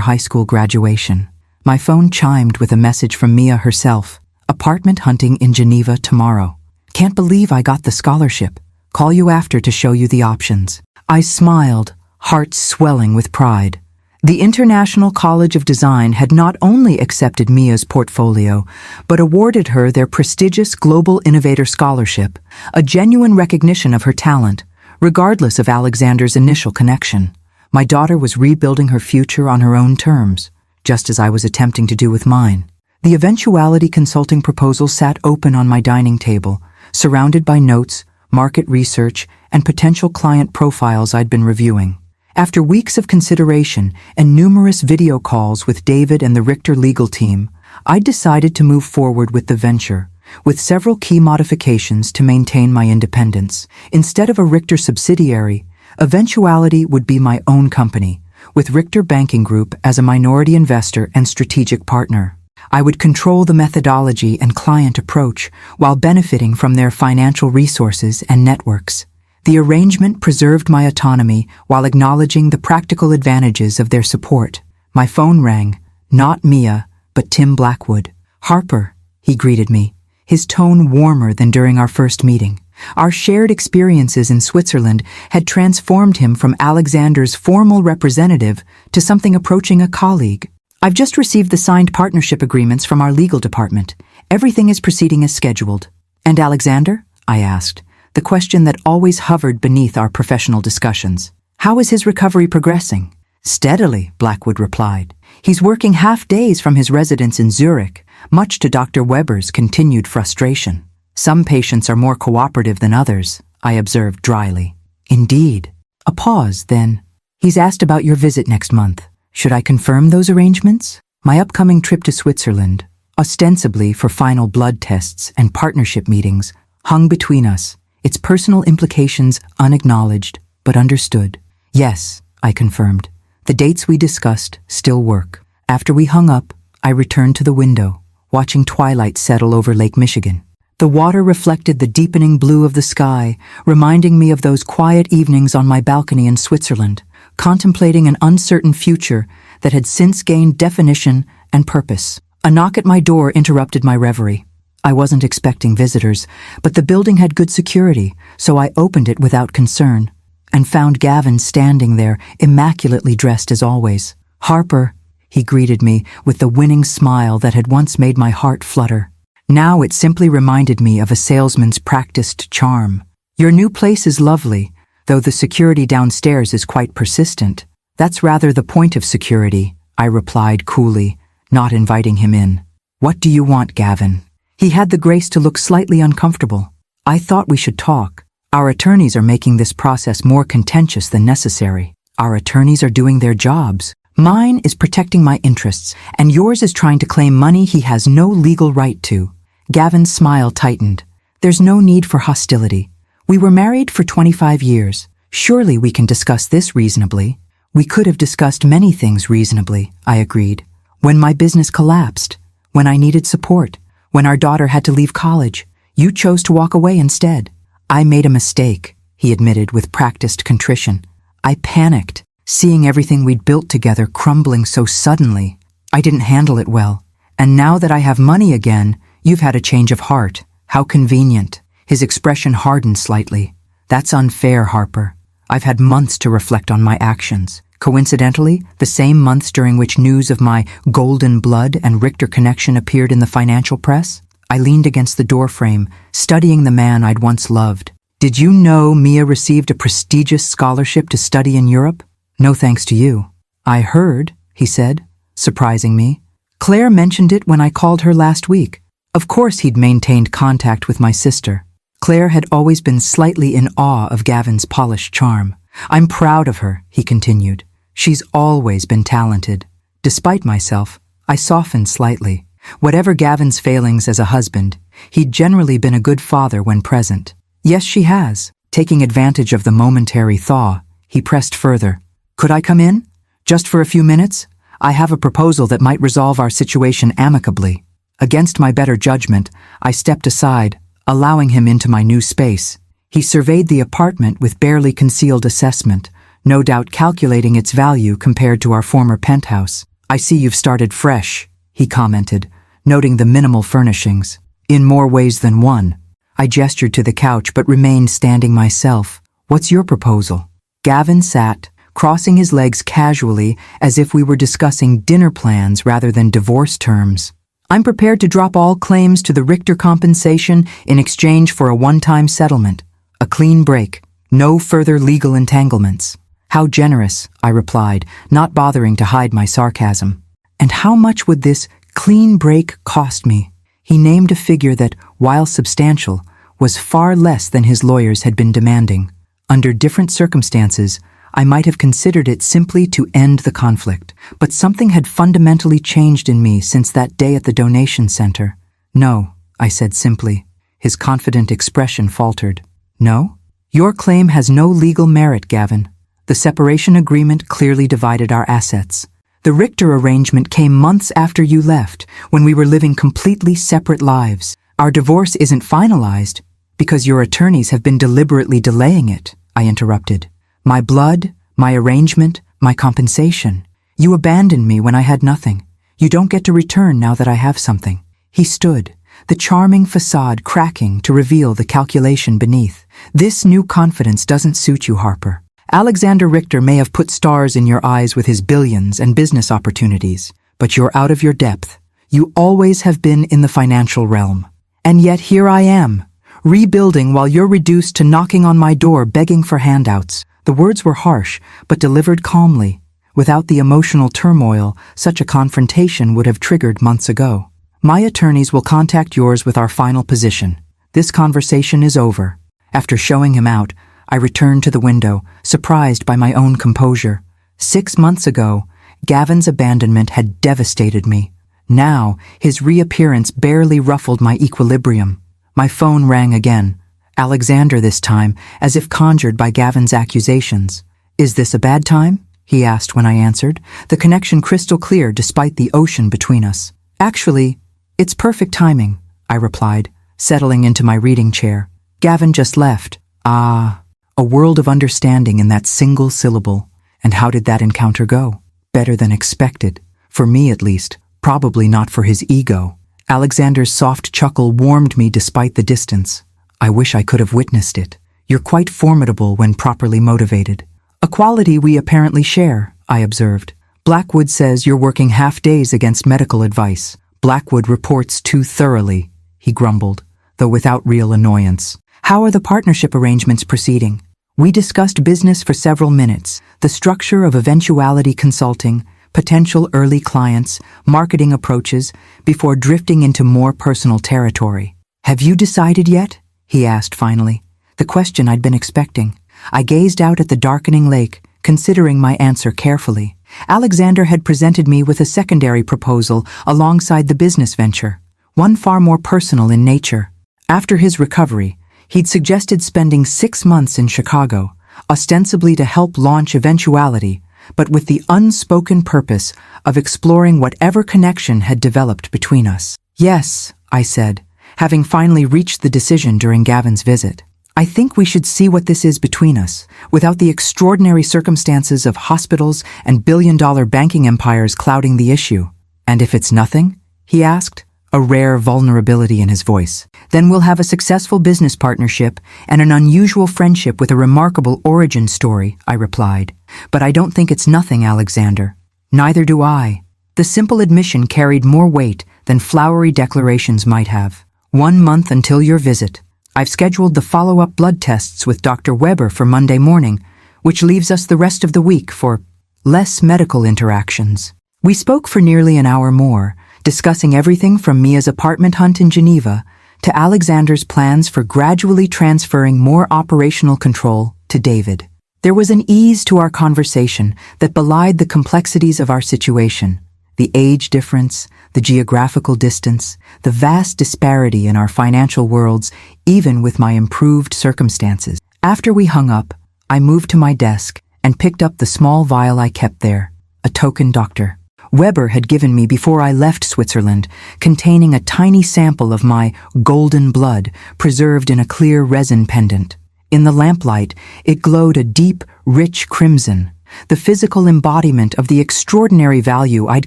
high school graduation. My phone chimed with a message from Mia herself. Apartment hunting in Geneva tomorrow. Can't believe I got the scholarship. Call you after to show you the options. I smiled, heart swelling with pride. The International College of Design had not only accepted Mia's portfolio, but awarded her their prestigious Global Innovator Scholarship, a genuine recognition of her talent, regardless of Alexander's initial connection. My daughter was rebuilding her future on her own terms, just as I was attempting to do with mine. The eventuality consulting proposal sat open on my dining table, surrounded by notes, market research, and potential client profiles I'd been reviewing. After weeks of consideration and numerous video calls with David and the Richter legal team, I decided to move forward with the venture, with several key modifications to maintain my independence. Instead of a Richter subsidiary, Eventuality would be my own company, with Richter Banking Group as a minority investor and strategic partner. I would control the methodology and client approach while benefiting from their financial resources and networks. The arrangement preserved my autonomy while acknowledging the practical advantages of their support. My phone rang, not Mia, but Tim Blackwood. "Harper," he greeted me, his tone warmer than during our first meeting. Our shared experiences in Switzerland had transformed him from Alexander's formal representative to something approaching a colleague. "I've just received the signed partnership agreements from our legal department. Everything is proceeding as scheduled." "And Alexander?" I asked, the question that always hovered beneath our professional discussions. "How is his recovery progressing?" "Steadily," Blackwood replied. "He's working half days from his residence in Zurich, much to Dr. Weber's continued frustration. Some patients are more cooperative than others," I observed dryly. "Indeed." A pause, then. "He's asked about your visit next month. Should I confirm those arrangements?" My upcoming trip to Switzerland, ostensibly for final blood tests and partnership meetings, hung between us, its personal implications unacknowledged but understood. "Yes," I confirmed. "The dates we discussed still work." After we hung up, I returned to the window, watching twilight settle over Lake Michigan. The water reflected the deepening blue of the sky, reminding me of those quiet evenings on my balcony in Switzerland, contemplating an uncertain future that had since gained definition and purpose. A knock at my door interrupted my reverie. I wasn't expecting visitors, but the building had good security, so I opened it without concern, and found Gavin standing there, immaculately dressed as always. "Harper," he greeted me with the winning smile that had once made my heart flutter. Now it simply reminded me of a salesman's practiced charm. "Your new place is lovely, though the security downstairs is quite persistent." "That's rather the point of security," I replied coolly, not inviting him in. "What do you want, Gavin?" He had the grace to look slightly uncomfortable. "I thought we should talk. Our attorneys are making this process more contentious than necessary." "Our attorneys are doing their jobs. Mine is protecting my interests, and yours is trying to claim money he has no legal right to." Gavin's smile tightened. "There's no need for hostility. We were married for 25 years. Surely we can discuss this reasonably." "We could have discussed many things reasonably," I agreed. "When my business collapsed, when I needed support, when our daughter had to leave college, you chose to walk away instead." "I made a mistake," he admitted with practiced contrition. "I panicked, seeing everything we'd built together crumbling so suddenly. I didn't handle it well. And now that I have money again, you've had a change of heart. How convenient." His expression hardened slightly. "That's unfair, Harper. I've had months to reflect on my actions. Coincidentally, the same months during which news of my golden blood and Richter connection appeared in the financial press." I leaned against the doorframe, studying the man I'd once loved. "Did you know Mia received a prestigious scholarship to study in Europe?" "No thanks to you." "I heard," he said, surprising me. "Claire mentioned it when I called her last week." Of course he'd maintained contact with my sister. Claire had always been slightly in awe of Gavin's polished charm. "I'm proud of her," he continued. "She's always been talented." Despite myself, I softened slightly. Whatever Gavin's failings as a husband, he'd generally been a good father when present. "Yes, she has." Taking advantage of the momentary thaw, he pressed further. "Could I come in? Just for a few minutes? I have a proposal that might resolve our situation amicably." Against my better judgment, I stepped aside, allowing him into my new space. He surveyed the apartment with barely concealed assessment, no doubt calculating its value compared to our former penthouse. "I see you've started fresh," he commented, noting the minimal furnishings. "In more ways than one." I gestured to the couch but remained standing myself. "What's your proposal?" Gavin sat, crossing his legs casually as if we were discussing dinner plans rather than divorce terms. "I'm prepared to drop all claims to the Richter compensation in exchange for a one-time settlement. A clean break. No further legal entanglements." "How generous," I replied, not bothering to hide my sarcasm. "And how much would this clean break cost me?" He named a figure that, while substantial, was far less than his lawyers had been demanding. Under different circumstances, I might have considered it simply to end the conflict, but something had fundamentally changed in me since that day at the donation center. "No," I said simply. His confident expression faltered. "No? Your claim has no legal merit, Gavin. The separation agreement clearly divided our assets. The Richter arrangement came months after you left, when we were living completely separate lives. Our divorce isn't finalized because your attorneys have been deliberately delaying it," I interrupted. "My blood, my arrangement, my compensation. You abandoned me when I had nothing. You don't get to return now that I have something." He stood, the charming facade cracking to reveal the calculation beneath. "This new confidence doesn't suit you, Harper. Alexander Richter may have put stars in your eyes with his billions and business opportunities, but you're out of your depth. You always have been in the financial realm. And yet here I am, rebuilding while you're reduced to knocking on my door begging for handouts." The words were harsh, but delivered calmly. Without the emotional turmoil such a confrontation would have triggered months ago. "My attorneys will contact yours with our final position. This conversation is over." After showing him out, I returned to the window, surprised by my own composure. 6 months ago, Gavin's abandonment had devastated me. Now, his reappearance barely ruffled my equilibrium. My phone rang again. Alexander this time, as if conjured by Gavin's accusations. "Is this a bad time?" he asked when I answered, the connection crystal clear despite the ocean between us. "Actually, it's perfect timing," I replied, settling into my reading chair. "Gavin just left." Ah, a world of understanding in that single syllable. And how did that encounter go? Better than expected. For me, at least. Probably not for his ego. Alexander's soft chuckle warmed me despite the distance. "I wish I could have witnessed it. You're quite formidable when properly motivated." "A quality we apparently share," I observed. "Blackwood says you're working half days against medical advice. Blackwood reports too thoroughly," he grumbled, though without real annoyance. "How are the partnership arrangements proceeding?" We discussed business for several minutes, the structure of eventuality consulting, potential early clients, marketing approaches, before drifting into more personal territory. "Have you decided yet?" he asked finally, the question I'd been expecting. I gazed out at the darkening lake, considering my answer carefully. Alexander had presented me with a secondary proposal alongside the business venture, one far more personal in nature. After his recovery, he'd suggested spending 6 months in Chicago, ostensibly to help launch Eventuality, but with the unspoken purpose of exploring whatever connection had developed between us. "Yes," I said, having finally reached the decision during Gavin's visit. "I think we should see what this is between us, without the extraordinary circumstances of hospitals and billion-dollar banking empires clouding the issue." "And if it's nothing?" he asked, a rare vulnerability in his voice. "Then we'll have a successful business partnership and an unusual friendship with a remarkable origin story," I replied. "But I don't think it's nothing, Alexander." "Neither do I." The simple admission carried more weight than flowery declarations might have. "1 month until your visit. I've scheduled the follow-up blood tests with Dr. Weber for Monday morning, which leaves us the rest of the week for less medical interactions." We spoke for nearly an hour more, discussing everything from Mia's apartment hunt in Geneva to Alexander's plans for gradually transferring more operational control to David. There was an ease to our conversation that belied the complexities of our situation, the age difference, the geographical distance, the vast disparity in our financial worlds, even with my improved circumstances. After we hung up, I moved to my desk and picked up the small vial I kept there, a token doctor. Weber had given me before I left Switzerland, containing a tiny sample of my golden blood preserved in a clear resin pendant. In the lamplight, it glowed a deep, rich crimson, the physical embodiment of the extraordinary value I'd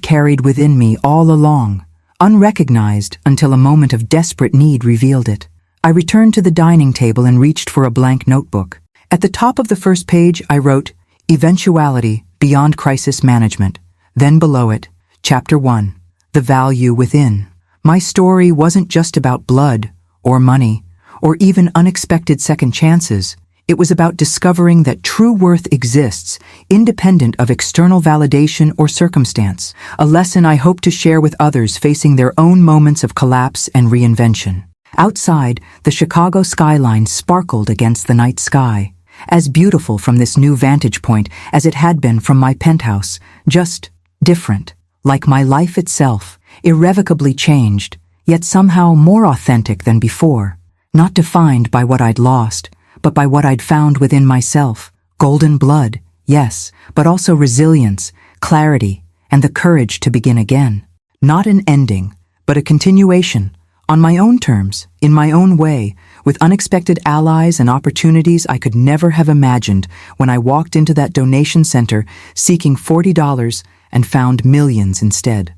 carried within me all along, unrecognized until a moment of desperate need revealed it. I returned to the dining table and reached for a blank notebook. At the top of the first page, I wrote, "Eventuality Beyond Crisis Management." Then below it, Chapter 1, The Value Within. My story wasn't just about blood, or money, or even unexpected second chances. It was about discovering that true worth exists, independent of external validation or circumstance, a lesson I hope to share with others facing their own moments of collapse and reinvention. Outside, the Chicago skyline sparkled against the night sky. as beautiful from this new vantage point as it had been from my penthouse, just different, like my life itself, irrevocably changed, yet somehow more authentic than before, not defined by what I'd lost, but by what I'd found within myself. Golden blood, yes, but also resilience, clarity, and the courage to begin again. Not an ending, but a continuation, on my own terms, in my own way, with unexpected allies and opportunities I could never have imagined when I walked into that donation center seeking $40 and found millions instead.